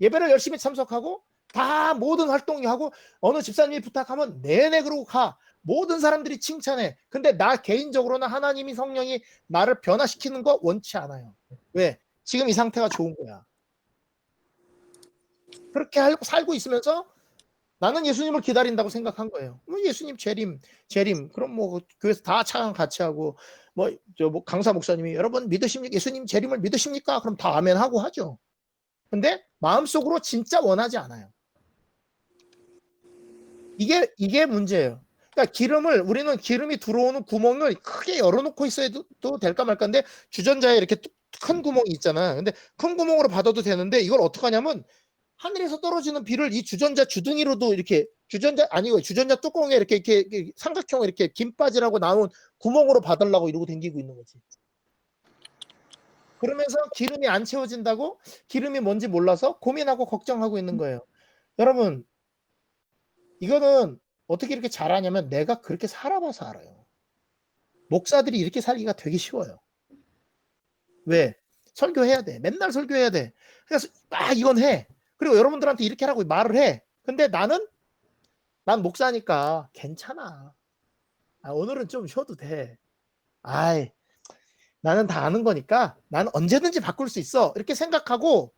예배를 열심히 참석하고 다 모든 활동이 하고 어느 집사님이 부탁하면 내내 그러고 가. 모든 사람들이 칭찬해. 근데 나 개인적으로는 하나님이 성령이 나를 변화시키는 거 원치 않아요. 왜? 지금 이 상태가 좋은 거야. 그렇게 살고 있으면서 나는 예수님을 기다린다고 생각한 거예요. 예수님 재림. 그럼 뭐 교회에서 다 찬양 같이 하고 뭐 강사 목사님이 여러분 믿으십니까? 예수님 재림을 믿으십니까? 그럼 다 아멘 하고 하죠. 근데 마음속으로 진짜 원하지 않아요. 이게 문제예요. 그러니까 우리는 기름이 들어오는 구멍을 크게 열어놓고 있어도 될까 말까인데 주전자에 이렇게 큰 구멍이 있잖아. 근데 큰 구멍으로 받아도 되는데 이걸 어떻게 하냐면 하늘에서 떨어지는 비를 이 주전자 주둥이로도 이렇게 주전자 뚜껑에 이렇게 삼각형 이렇게 김바지라고 나온 구멍으로 받으려고 이러고 다니고 있는 거지. 그러면서 기름이 안 채워진다고 기름이 뭔지 몰라서 고민하고 걱정하고 있는 거예요. 여러분, 이거는 어떻게 이렇게 잘하냐면 내가 그렇게 살아봐서 알아요. 목사들이 이렇게 살기가 되게 쉬워요. 왜? 설교해야 돼. 맨날 설교해야 돼. 그래서 이건 해. 그리고 여러분들한테 이렇게 하라고 말을 해. 근데 난 목사니까 괜찮아. 오늘은 좀 쉬어도 돼. 나는 다 아는 거니까 나는 언제든지 바꿀 수 있어. 이렇게 생각하고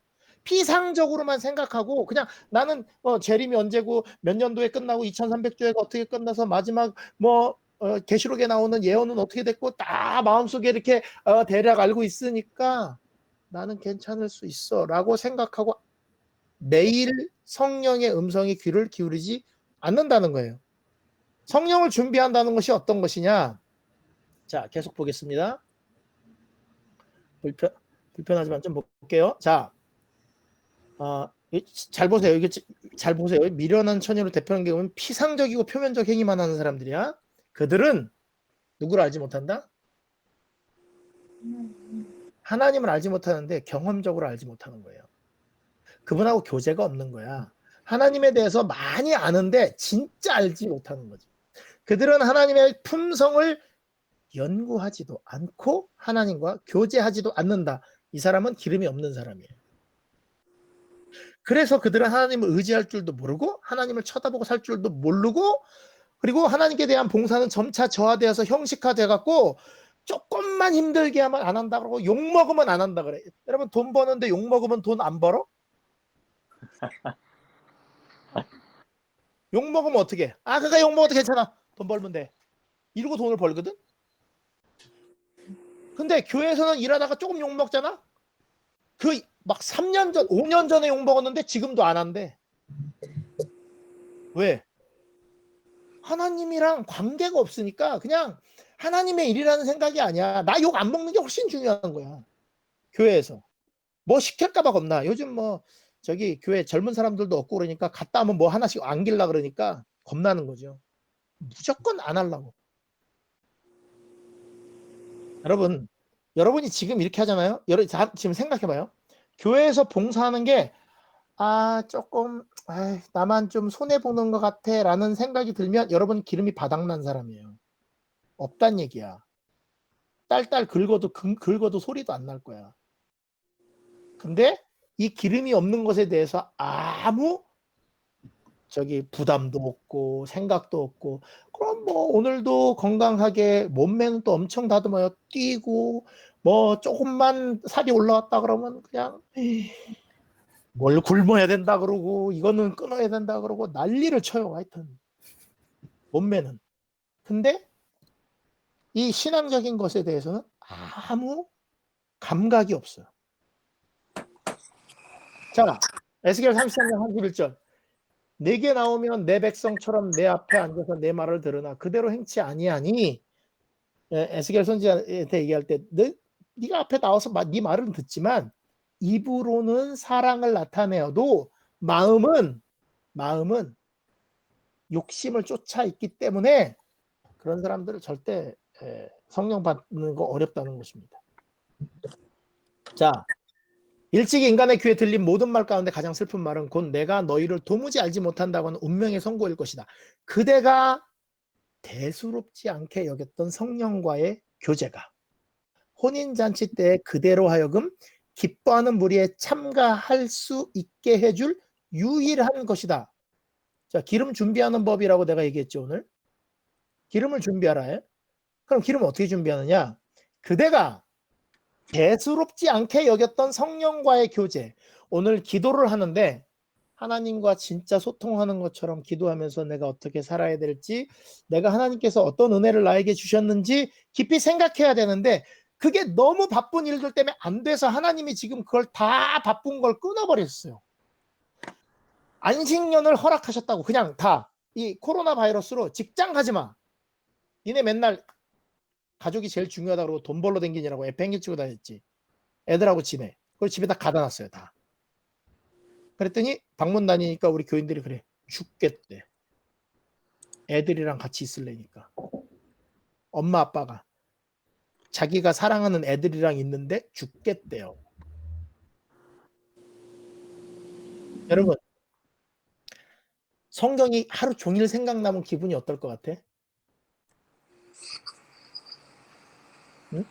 피상적으로만 생각하고 그냥 나는 재림이 언제고 몇 년도에 끝나고 2300조회가 어떻게 끝나서 마지막 계시록에 나오는 예언은 어떻게 됐고 다 마음속에 이렇게 대략 알고 있으니까 나는 괜찮을 수 있어 라고 생각하고 매일 성령의 음성에 귀를 기울이지 않는다는 거예요. 성령을 준비한다는 것이 어떤 것이냐. 자, 계속 보겠습니다. 불편하지만 좀 볼게요. 자, 잘 보세요. 이게 잘 보세요. 미련한 처녀를 대표하는 게 보면 피상적이고 표면적 행위만 하는 사람들이야. 그들은 누구를 알지 못한다? 하나님을 알지 못하는데 경험적으로 알지 못하는 거예요. 그분하고 교제가 없는 거야. 하나님에 대해서 많이 아는데 진짜 알지 못하는 거지. 그들은 하나님의 품성을 연구하지도 않고 하나님과 교제하지도 않는다. 이 사람은 기름이 없는 사람이에요. 그래서 그들은 하나님을 의지할 줄도 모르고 하나님을 쳐다보고 살 줄도 모르고 그리고 하나님께 대한 봉사는 점차 저하되어서 형식화돼 갖고 조금만 힘들게 하면 안 한다 그러고 욕먹으면 안 한다 그래. 여러분 돈 버는데 욕먹으면 돈 안 벌어? 욕먹으면 어떻게? 그가 욕먹어도 괜찮아. 돈 벌면 돼. 이러고 돈을 벌거든? 근데 교회에서는 일하다가 조금 욕먹잖아? 막 3년 전, 5년 전에 욕먹었는데 지금도 안 한대. 왜? 하나님이랑 관계가 없으니까 그냥 하나님의 일이라는 생각이 아니야. 나 욕 안 먹는 게 훨씬 중요한 거야. 교회에서. 뭐 시킬까봐 겁나. 요즘 저기 교회 젊은 사람들도 없고 그러니까 갔다 하면 뭐 하나씩 안길라 그러니까 겁나는 거죠. 무조건 안 하려고. 여러분이 지금 이렇게 하잖아요. 지금 생각해봐요. 교회에서 봉사하는 게 조금 나만 좀 손해보는 것 같아 라는 생각이 들면 여러분 기름이 바닥난 사람이에요. 없단 얘기야. 딸딸 긁어도 소리도 안 날 거야. 근데 이 기름이 없는 것에 대해서 아무 부담도 없고 생각도 없고 그럼 오늘도 건강하게 몸매는 또 엄청 다듬어요. 뛰고 조금만 살이 올라왔다 그러면 그냥 뭘 굶어야 된다 그러고 이거는 끊어야 된다 그러고 난리를 쳐요. 하여튼 몸매는. 근데 이 신앙적인 것에 대해서는 아무 감각이 없어요. 자, 에스겔 33장 31절. 내게 나오면 내 백성처럼 내 앞에 앉아서 내 말을 들으나 그대로 행치 아니하니. 에스겔 선지자한테 얘기할 때 네가 앞에 나와서 네 말은 듣지만 입으로는 사랑을 나타내어도 마음은 욕심을 쫓아 있기 때문에 그런 사람들을 절대 성령 받는 거 어렵다는 것입니다. 자, 일찍이 인간의 귀에 들린 모든 말 가운데 가장 슬픈 말은 곧 내가 너희를 도무지 알지 못한다고 하는 운명의 선고일 것이다. 그대가 대수롭지 않게 여겼던 성령과의 교제가 혼인잔치 때 그대로 하여금 기뻐하는 무리에 참가할 수 있게 해줄 유일한 것이다. 자, 기름 준비하는 법이라고 내가 얘기했죠. 오늘 기름을 준비하라 해. 그럼 기름을 어떻게 준비하느냐? 그대가 대수롭지 않게 여겼던 성령과의 교제. 오늘 기도를 하는데 하나님과 진짜 소통하는 것처럼 기도하면서 내가 어떻게 살아야 될지, 내가 하나님께서 어떤 은혜를 나에게 주셨는지 깊이 생각해야 되는데 그게 너무 바쁜 일들 때문에 안 돼서 하나님이 지금 그걸 다 바쁜 걸 끊어버렸어요. 안식년을 허락하셨다고. 그냥 다 이 코로나 바이러스로 직장 가지 마. 니네 맨날 가족이 제일 중요하다 그러고 돈 벌러 댕기느라고 에팽이 치고 다녔지. 애들하고 지내. 그걸 집에다 가다 놨어요. 다. 그랬더니 방문 다니니까 우리 교인들이 그래. 죽겠대. 애들이랑 같이 있을래니까. 엄마 아빠가 자기가 사랑하는 애들이랑 있는데 죽겠대요. 여러분, 성경이 하루 종일 생각나면 기분이 어떨 것 같아? 응?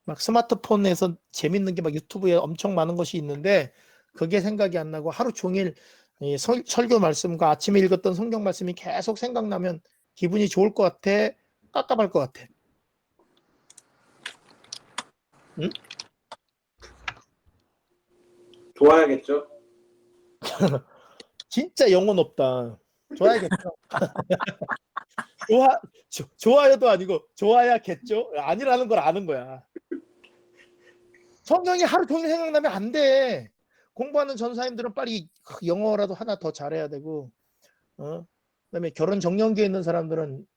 막 스마트폰에서 재밌는 게 막 유튜브에 엄청 많은 것이 있는데 그게 생각이 안 나고 하루 종일 설교 말씀과 아침에 읽었던 성경 말씀이 계속 생각나면 기분이 좋을 것 같아? 깝깝할 것 같아? 응? 좋아야겠죠? 진짜 영혼 없다. 좋아야겠죠. 좋아요도 아니고 좋아야겠죠. 아니라는 걸 아는 거야. 성경이 하루 종일 생각나면 안 돼. 공부하는 전사님들은 빨리 영어라도 하나 더 잘해야 되고, 그다음에 결혼 정년기에 있는 사람들은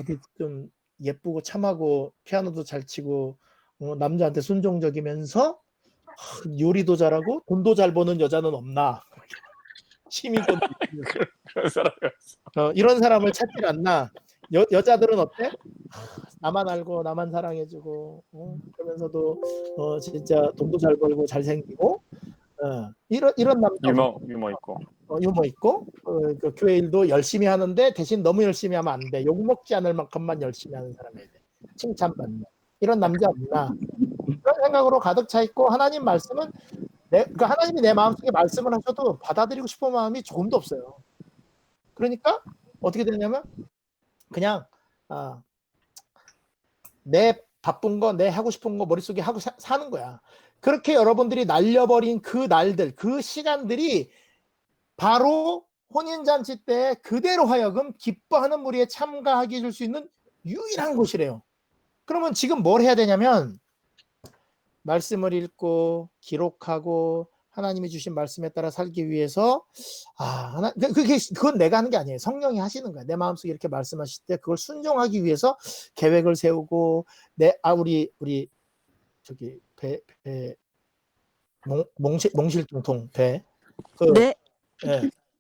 어디 좀 예쁘고 참하고 피아노도 잘 치고 남자한테 순종적이면서 요리도 잘하고 돈도 잘 버는 여자는 없나? 시민권 그런 사람이 없어. 이런 사람을 찾질 않나? 여자들은 어때? 나만 알고 나만 사랑해주고 그러면서도 진짜 돈도 잘 벌고 잘생기고 이런 남자 유머 있고. 유머 있고 그 교회 일도 열심히 하는데 대신 너무 열심히 하면 안 돼. 욕 먹지 않을 만큼만 열심히 하는 사람이야 돼. 칭찬받는 이런 남자 없나? 그런 생각으로 가득 차 있고 하나님 말씀은 그 하나님이 내 마음속에 말씀을 하셔도 받아들이고 싶은 마음이 조금도 없어요. 그러니까 어떻게 되냐면 그냥 내 바쁜 거, 내 하고 싶은 거 머릿속에 하고 사는 거야. 그렇게 여러분들이 날려버린 그 날들, 그 시간들이 바로 혼인잔치 때 그대로 하여금 기뻐하는 무리에 참가하게 해줄 수 있는 유일한 곳이래요. 그러면 지금 뭘 해야 되냐면 말씀을 읽고 기록하고 하나님이 주신 말씀에 따라 살기 위해서 그건 내가 하는 게 아니에요. 성령이 하시는 거야. 내 마음속에 이렇게 말씀하실 때 그걸 순종하기 위해서 계획을 세우고 우리 저기 몽실통통 배 네.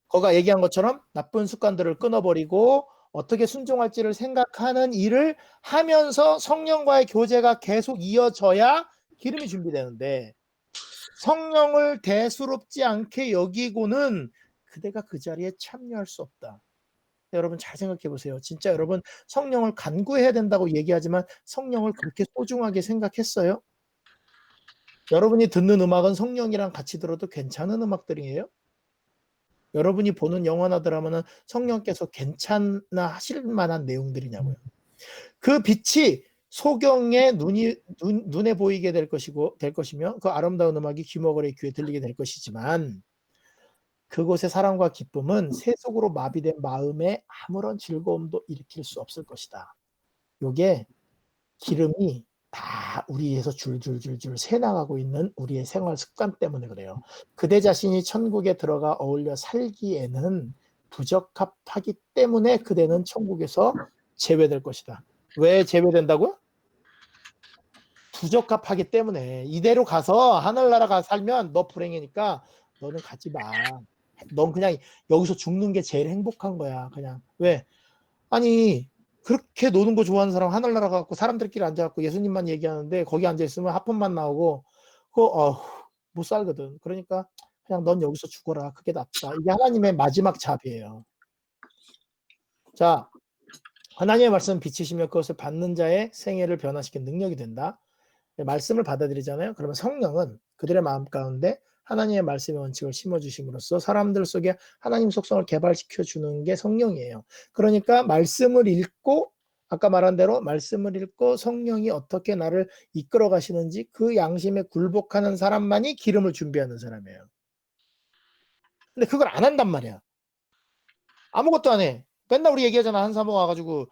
거가 얘기한 것처럼 나쁜 습관들을 끊어버리고 어떻게 순종할지를 생각하는 일을 하면서 성령과의 교제가 계속 이어져야 기름이 준비되는데 성령을 대수롭지 않게 여기고는 그대가 그 자리에 참여할 수 없다. 여러분 잘 생각해 보세요. 진짜 여러분 성령을 간구해야 된다고 얘기하지만 성령을 그렇게 소중하게 생각했어요? 여러분이 듣는 음악은 성령이랑 같이 들어도 괜찮은 음악들이에요? 여러분이 보는 영화나 드라마는 성령께서 괜찮나 하실 만한 내용들이냐고요. 그 빛이 소경의 눈에 보이게 될 것이며 그 아름다운 음악이 귀머거리의 귀에 들리게 될 것이지만 그곳의 사랑과 기쁨은 세속으로 마비된 마음에 아무런 즐거움도 일으킬 수 없을 것이다. 요게 기름이 다 우리에서 줄줄줄줄 새나가고 있는 우리의 생활 습관 때문에 그래요. 그대 자신이 천국에 들어가 어울려 살기에는 부적합하기 때문에 그대는 천국에서 제외될 것이다. 왜 제외된다고요? 부적합하기 때문에. 이대로 가서 하늘나라 가 살면 너 불행이니까 너는 가지 마. 넌 그냥 여기서 죽는 게 제일 행복한 거야. 그냥. 왜? 아니 그렇게 노는 거 좋아하는 사람 하늘나라 가고 사람들끼리 앉아갖고 예수님만 얘기하는데 거기 앉아있으면 하품만 나오고 그거 못 살거든. 그러니까 그냥 넌 여기서 죽어라. 그게 낫다. 이게 하나님의 마지막 답이에요. 자, 하나님의 말씀 비치시면 그것을 받는 자의 생애를 변화시키는 능력이 된다. 말씀을 받아들이잖아요. 그러면 성령은 그들의 마음 가운데 하나님의 말씀의 원칙을 심어주심으로써 사람들 속에 하나님 속성을 개발시켜 주는 게 성령이에요. 그러니까 말씀을 읽고 아까 말한 대로 말씀을 읽고 성령이 어떻게 나를 이끌어 가시는지 그 양심에 굴복하는 사람만이 기름을 준비하는 사람이에요. 근데 그걸 안 한단 말이야. 아무것도 안 해. 맨날 우리 얘기하잖아. 한사모 와가지고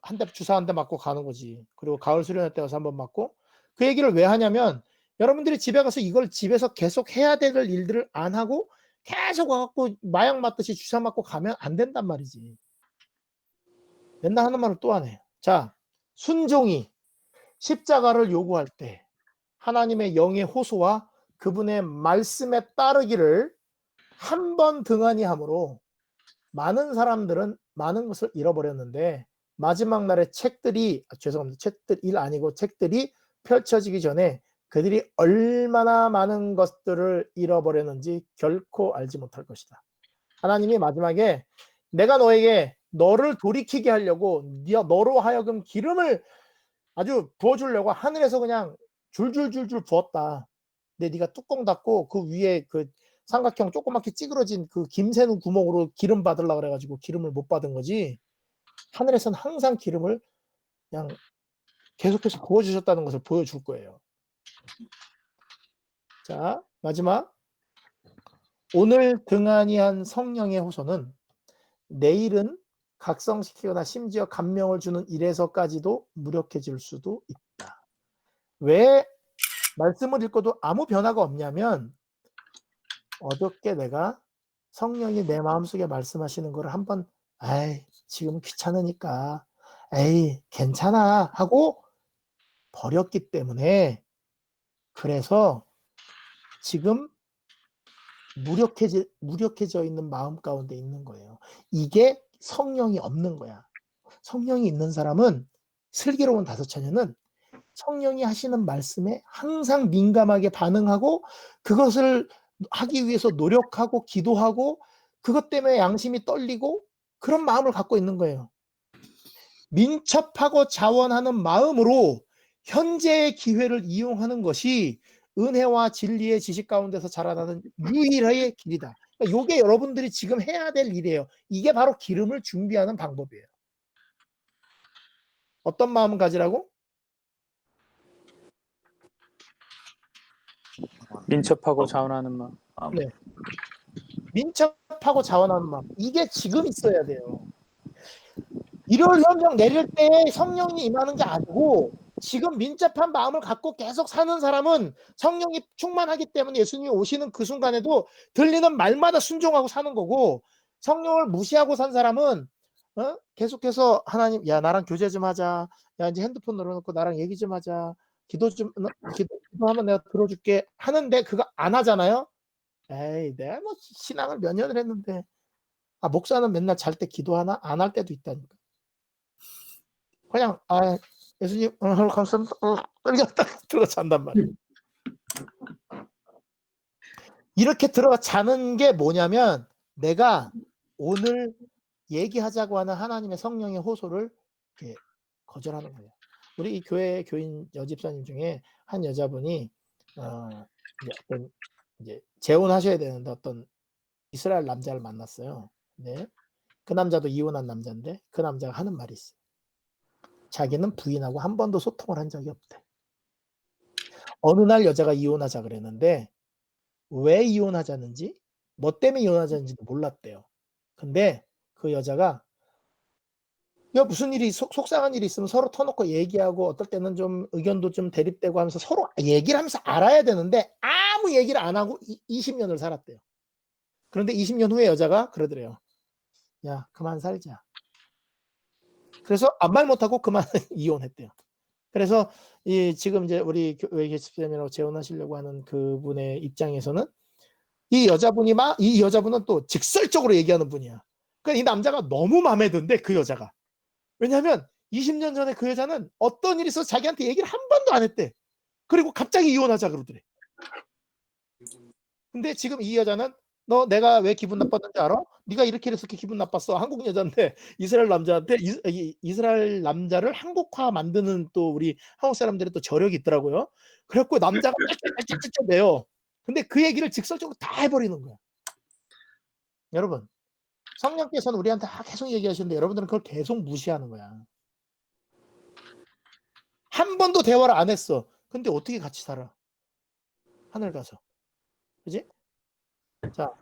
한 대 주사 한 대 맞고 가는 거지. 그리고 가을 수련회 때 가서 한번 맞고. 그 얘기를 왜 하냐면 여러분들이 집에 가서 이걸 집에서 계속 해야 될 일들을 안 하고 계속 와갖고 마약 맞듯이 주사 맞고 가면 안 된단 말이지. 맨날 하는 말을 또 하네. 자, 순종이 십자가를 요구할 때 하나님의 영의 호소와 그분의 말씀에 따르기를 한 번 등한히 함으로 많은 사람들은 많은 것을 잃어버렸는데 마지막 날에 책들이 펼쳐지기 전에 그들이 얼마나 많은 것들을 잃어버렸는지 결코 알지 못할 것이다. 하나님이 마지막에 내가 너에게 너를 돌이키게 하려고 너로 하여금 기름을 아주 부어주려고 하늘에서 그냥 줄줄줄줄 부었다. 근데 네가 뚜껑 닫고 그 위에 그 삼각형 조그맣게 찌그러진 그 김새는 구멍으로 기름 받으려고 그래가지고 기름을 못 받은 거지. 하늘에서는 항상 기름을 그냥 계속해서 부어주셨다는 것을 보여줄 거예요. 자, 마지막 오늘 등한히 한 성령의 호소는 내일은 각성시키거나 심지어 감명을 주는 일에서까지도 무력해질 수도 있다. 왜 말씀을 읽고도 아무 변화가 없냐면 어저께 내가 성령이 내 마음속에 말씀하시는 거를 한번 에이 지금 귀찮으니까 에이 괜찮아 하고 버렸기 때문에 그래서 지금 무력해져 있는 마음 가운데 있는 거예요. 이게 성령이 없는 거야. 성령이 있는 사람은 슬기로운 다섯 처녀는 성령이 하시는 말씀에 항상 민감하게 반응하고 그것을 하기 위해서 노력하고 기도하고 그것 때문에 양심이 떨리고 그런 마음을 갖고 있는 거예요. 민첩하고 자원하는 마음으로 현재의 기회를 이용하는 것이 은혜와 진리의 지식 가운데서 자라나는 유일의 길이다. 그러니까 이게 여러분들이 지금 해야 될 일이에요. 이게 바로 기름을 준비하는 방법이에요. 어떤 마음을 가지라고? 민첩하고 자원하는 마음. 네. 민첩하고 자원하는 마음. 이게 지금 있어야 돼요. 일요일 현명 내릴 때 성령이 임하는 게 아니고 지금 민첩한 마음을 갖고 계속 사는 사람은 성령이 충만하기 때문에 예수님이 오시는 그 순간에도 들리는 말마다 순종하고 사는 거고 성령을 무시하고 산 사람은 계속해서 하나님 야 나랑 교제 좀 하자. 야 이제 핸드폰 열어놓고 나랑 얘기 좀 하자. 기도하면 내가 들어줄게 하는데 그거 안 하잖아요. 에이 내가 뭐 신앙을 몇 년을 했는데 목사는 맨날 잘 때 기도하나? 안 할 때도 있다니까. 그냥 예수님 감사합니다. 끌렸다 들어가 잔단 말이야. 이렇게 들어가 자는 게 뭐냐면 내가 오늘 얘기하자고 하는 하나님의 성령의 호소를 이렇게 거절하는 거예요. 우리 이 교회 교인 여집사님 중에 한 여자분이 이제 재혼하셔야 되는데 어떤 이스라엘 남자를 만났어요. 네. 그 남자도 이혼한 남자인데 그 남자가 하는 말이 있어요. 자기는 부인하고 한 번도 소통을 한 적이 없대. 어느 날 여자가 이혼하자 그랬는데 왜 이혼하자는지 뭐 때문에 이혼하자는지도 몰랐대요. 근데 그 여자가 야 무슨 일이 속상한 일이 있으면 서로 터놓고 얘기하고 어떨 때는 좀 의견도 좀 대립되고 하면서 서로 얘기를 하면서 알아야 되는데 아무 얘기를 안 하고 20년을 살았대요. 그런데 20년 후에 여자가 그러더래요. 야 그만 살자. 그래서 아무 말 못하고 그만 이혼했대요. 그래서 지금 이제 우리 교회 개집사님이라고 재혼하시려고 하는 그분의 입장에서는 이 여자분은 또 직설적으로 얘기하는 분이야. 그러니까 이 남자가 너무 마음에 든대 그 여자가. 왜냐하면 20년 전에 그 여자는 어떤 일이 있어서 자기한테 얘기를 한 번도 안 했대. 그리고 갑자기 이혼하자 그러더래. 근데 지금 이 여자는 너 내가 왜 기분 나빴는지 알아? 네가 이렇게 해서 기분 나빴어. 한국 여자인데 이스라엘 남자한테 이스라엘 남자를 한국화 만드는 또 우리 한국 사람들의 또 저력이 있더라고요. 그래갖고 남자가 짤짤짤짤 내요. 근데 그 얘기를 직설적으로 다 해버리는 거야. 여러분 성령께서는 우리한테 계속 얘기하시는데 여러분들은 그걸 계속 무시하는 거야. 한 번도 대화를 안 했어. 근데 어떻게 같이 살아? 하늘 가서. 그지? 자,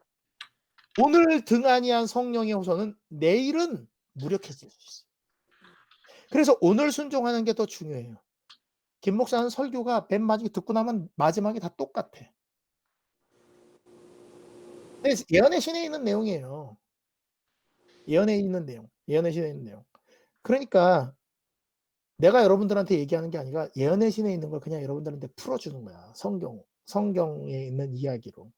오늘 등한히한 성령의 호소는 내일은 무력해질 수 있어요. 그래서 오늘 순종하는 게 더 중요해요. 김 목사는 설교가 맨 마지막에 듣고 나면 마지막에 다 똑같아. 예언의 신에 있는 내용이에요. 예언의 신에 있는 내용. 그러니까 내가 여러분들한테 얘기하는 게 아니라 예언의 신에 있는 걸 그냥 여러분들한테 풀어주는 거야. 성경에 있는 이야기로.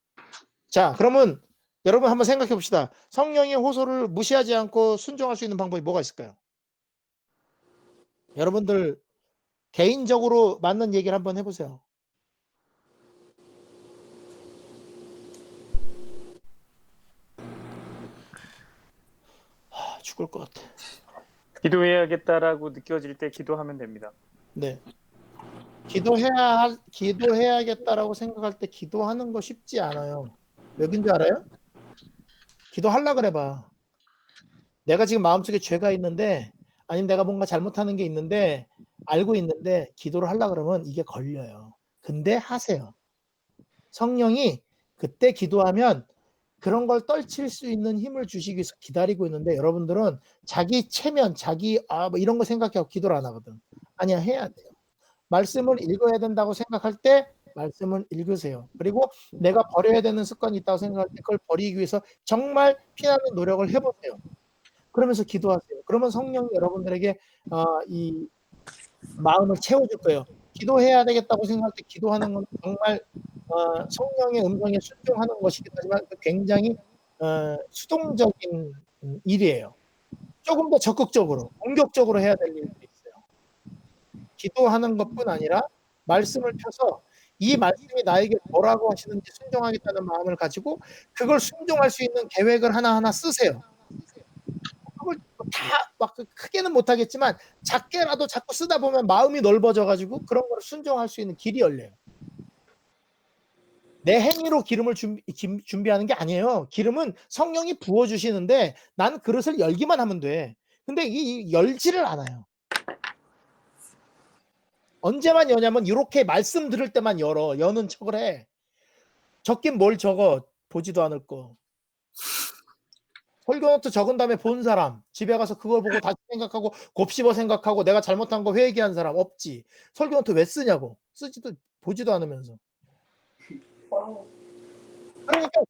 자, 그러면 여러분 한번 생각해 봅시다. 성령의 호소를 무시하지 않고 순종할 수 있는 방법이 뭐가 있을까요? 여러분들 개인적으로 맞는 얘기를 한번 해보세요. 죽을 것 같아. 기도해야겠다라고 느껴질 때 기도하면 됩니다. 네. 기도해야겠다라고 생각할 때 기도하는 거 쉽지 않아요. 왜인지 알아요? 기도하려고 그래봐. 내가 지금 마음속에 죄가 있는데 아니면 내가 뭔가 잘못하는 게 있는데 알고 있는데 기도를 하려고 그러면 이게 걸려요. 근데 하세요. 성령이 그때 기도하면 그런 걸 떨칠 수 있는 힘을 주시기 위해서 기다리고 있는데 여러분들은 자기 체면, 자기 뭐 이런 거 생각하고 기도를 안 하거든. 아니야, 해야 돼요. 말씀을 읽어야 된다고 생각할 때 말씀을 읽으세요. 그리고 내가 버려야 되는 습관이 있다고 생각할 때 그걸 버리기 위해서 정말 피나는 노력을 해보세요. 그러면서 기도하세요. 그러면 성령이 여러분들에게 이 마음을 채워줄 거예요. 기도해야 되겠다고 생각할 때 기도하는 건 정말 성령의 음성에 순종하는 것이긴 하지만 굉장히 수동적인 일이에요. 조금 더 적극적으로, 공격적으로 해야 될 일도 있어요. 기도하는 것뿐 아니라 말씀을 펴서 이 말씀이 나에게 뭐라고 하시는지 순종하겠다는 마음을 가지고 그걸 순종할 수 있는 계획을 하나하나 쓰세요. 그걸 다 막 크게는 못하겠지만 작게라도 자꾸 쓰다 보면 마음이 넓어져가지고 그런 걸 순종할 수 있는 길이 열려요. 내 행위로 기름을 준비하는 게 아니에요. 기름은 성령이 부어주시는데 난 그릇을 열기만 하면 돼. 근데 이 열지를 않아요. 언제만 여냐면 이렇게 말씀 들을 때만 여는 척을 해. 적긴 뭘 적어. 보지도 않을 거. 설교노트 적은 다음에 본 사람, 집에 가서 그걸 보고 다시 생각하고 곱씹어 생각하고 내가 잘못한 거 회개한 사람 없지. 설교노트 왜 쓰냐고. 쓰지도 보지도 않으면서. 그러니까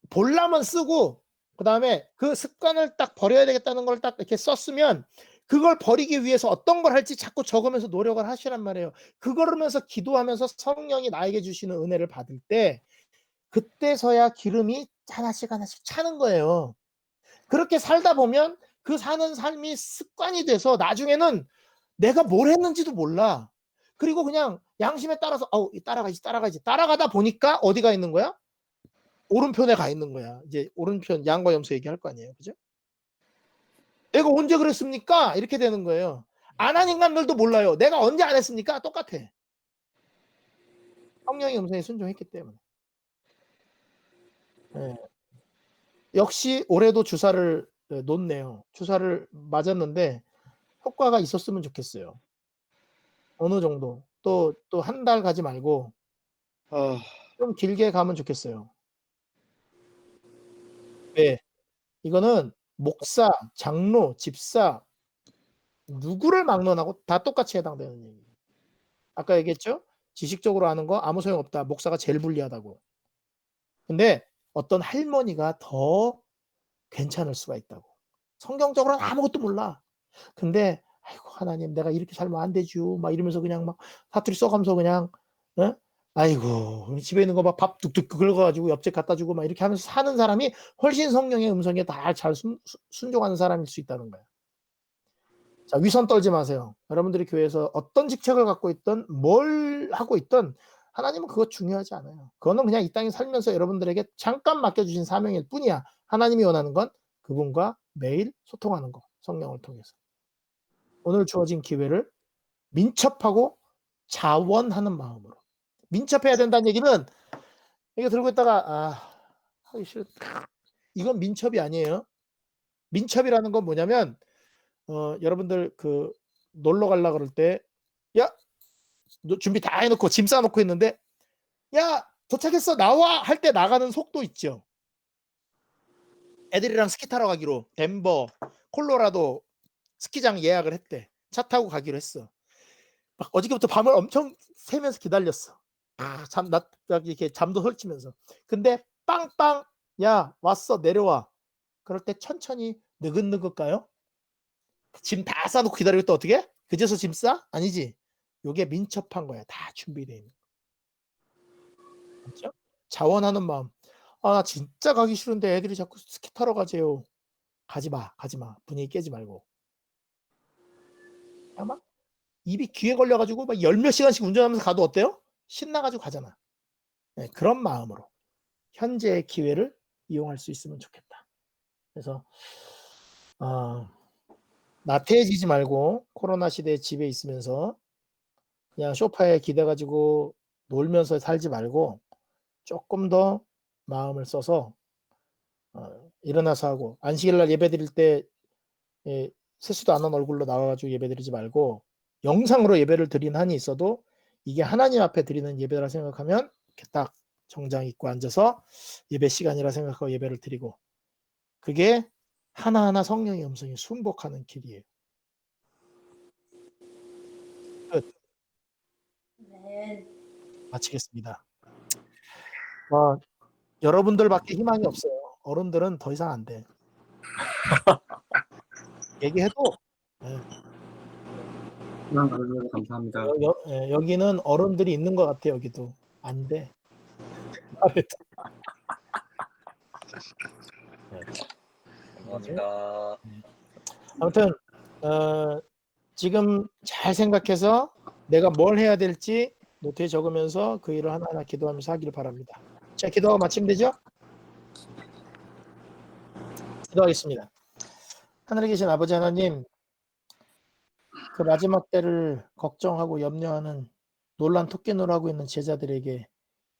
볼라면 쓰고 그 다음에 그 습관을 딱 버려야 되겠다는 걸 딱 이렇게 썼으면 그걸 버리기 위해서 어떤 걸 할지 자꾸 적으면서 노력을 하시란 말이에요. 그러면서 기도하면서 성령이 나에게 주시는 은혜를 받을 때 그때서야 기름이 하나씩 하나씩 차는 거예요. 그렇게 살다 보면 그 사는 삶이 습관이 돼서 나중에는 내가 뭘 했는지도 몰라. 그리고 그냥 양심에 따라서 따라가야지 따라가다 보니까 어디가 있는 거야? 오른편에 가 있는 거야. 이제 오른편 양과 염소 얘기할 거 아니에요. 그죠? 내가 언제 그랬습니까? 이렇게 되는 거예요. 안 한 인간들도 몰라요. 내가 언제 안 했습니까? 똑같아. 성령의 음성에 순종했기 때문에. 네. 역시 올해도 주사를 놓네요. 주사를 맞았는데 효과가 있었으면 좋겠어요. 어느 정도. 또 한 달 가지 말고 좀 길게 가면 좋겠어요. 네. 이거는 목사, 장로, 집사 누구를 막론하고 다 똑같이 해당되는 얘기예요. 아까 얘기했죠? 지식적으로 아는 거 아무 소용없다. 목사가 제일 불리하다고. 근데 어떤 할머니가 더 괜찮을 수가 있다고. 성경적으로는 아무것도 몰라. 근데 아이고 하나님 내가 이렇게 살면 안 되죠. 막 이러면서 그냥 막 사투리 써가면서 그냥 아이고 집에 있는 거 막 밥 뚝뚝 긁어가지고 옆집 갖다 주고 막 이렇게 하면서 사는 사람이 훨씬 성령의 음성에 다 잘 순종하는 사람일 수 있다는 거예요. 자, 위선 떨지 마세요. 여러분들이 교회에서 어떤 직책을 갖고 있든 뭘 하고 있든 하나님은 그거 중요하지 않아요. 그거는 그냥 이 땅에 살면서 여러분들에게 잠깐 맡겨주신 사명일 뿐이야. 하나님이 원하는 건 그분과 매일 소통하는 거. 성령을 통해서. 오늘 주어진 기회를 민첩하고 자원하는 마음으로. 민첩해야 된다는 얘기는 이거 들고 있다가 하기 싫어. 이건 민첩이 아니에요. 민첩이라는 건 뭐냐면 여러분들 그 놀러 가려고 그럴 때 야, 너 준비 다 해놓고 짐 싸놓고 있는데 야, 도착했어 나와 할 때 나가는 속도 있죠. 애들이랑 스키 타러 가기로 덴버, 콜로라도 스키장 예약을 했대. 차 타고 가기로 했어. 막 어저께부터 밤을 엄청 새면서 기다렸어. 이렇게 잠도 설치면서. 근데 빵빵 야 왔어 내려와. 그럴 때 천천히 느긋느긋 가요. 짐 다 싸놓고 기다리고 또 어떻게? 그제서 짐 싸? 아니지. 요게 민첩한 거야. 다 준비되어 있는 거. 그렇죠? 자원하는 마음. 나 진짜 가기 싫은데 애들이 자꾸 스키 타러 가재요. 가지 마. 분위기 깨지 말고. 아마 입이 귀에 걸려가지고 막 열 몇 시간씩 운전하면서 가도 어때요? 신나가지고 가잖아. 네, 그런 마음으로 현재의 기회를 이용할 수 있으면 좋겠다. 그래서 나태해지지 말고 코로나 시대에 집에 있으면서 그냥 소파에 기대가지고 놀면서 살지 말고 조금 더 마음을 써서 일어나서 하고 안식일날 예배 드릴 때 세수도 안 한 얼굴로 나와가지고 예배 드리지 말고 영상으로 예배를 드린 한이 있어도 이게 하나님 앞에 드리는 예배라 생각하면 이렇게 딱 정장 입고 앉아서 예배 시간이라 생각하고 예배를 드리고 그게 하나하나 성령의 음성에 순복하는 길이에요. 끝. 마치겠습니다. 여러분들밖에 희망이 없어요. 어른들은 더 이상 안 돼. 얘기해도 감사합니다. 여기는 어른들이 있는 것 같아. 여기도 안 돼. 감사합니다. 아무튼 지금 잘 생각해서 내가 뭘 해야 될지 노트에 적으면서 그 일을 하나하나 기도하면서 하기를 바랍니다. 자, 기도하고 마치면 되죠? 기도하겠습니다. 하늘에 계신 아버지 하나님, 그 마지막 때를 걱정하고 염려하는 놀란 토끼노를 하고 있는 제자들에게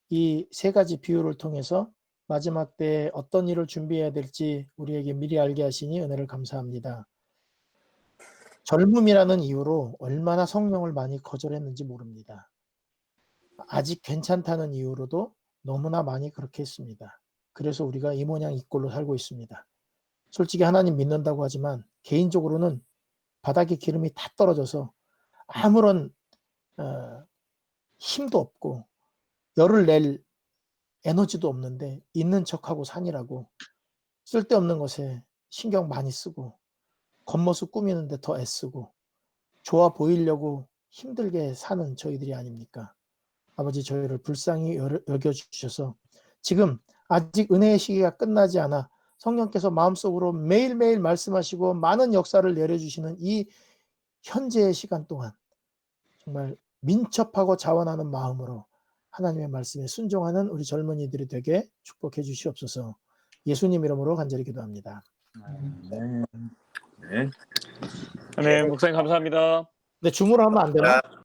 이 세 가지 비유를 통해서 마지막 때에 어떤 일을 준비해야 될지 우리에게 미리 알게 하시니 은혜를 감사합니다. 젊음이라는 이유로 얼마나 성령을 많이 거절했는지 모릅니다. 아직 괜찮다는 이유로도 너무나 많이 그렇게 했습니다. 그래서 우리가 이 모양 이 꼴로 살고 있습니다. 솔직히 하나님 믿는다고 하지만 개인적으로는 바닥에 기름이 다 떨어져서 아무런 힘도 없고 열을 낼 에너지도 없는데 있는 척하고 사니라고 쓸데없는 것에 신경 많이 쓰고 겉모습 꾸미는데 더 애쓰고 좋아 보이려고 힘들게 사는 저희들이 아닙니까? 아버지 저희를 불쌍히 여겨주셔서 지금 아직 은혜의 시기가 끝나지 않아 성령께서 마음속으로 매일매일 말씀하시고 많은 역사를 내려주시는 이 현재의 시간 동안 정말 민첩하고 자원하는 마음으로 하나님의 말씀에 순종하는 우리 젊은이들이 되게 축복해 주시옵소서. 예수님 이름으로 간절히 기도합니다. 네. 네, 목사님 감사합니다. 근데 줌으로 하면 안 되나?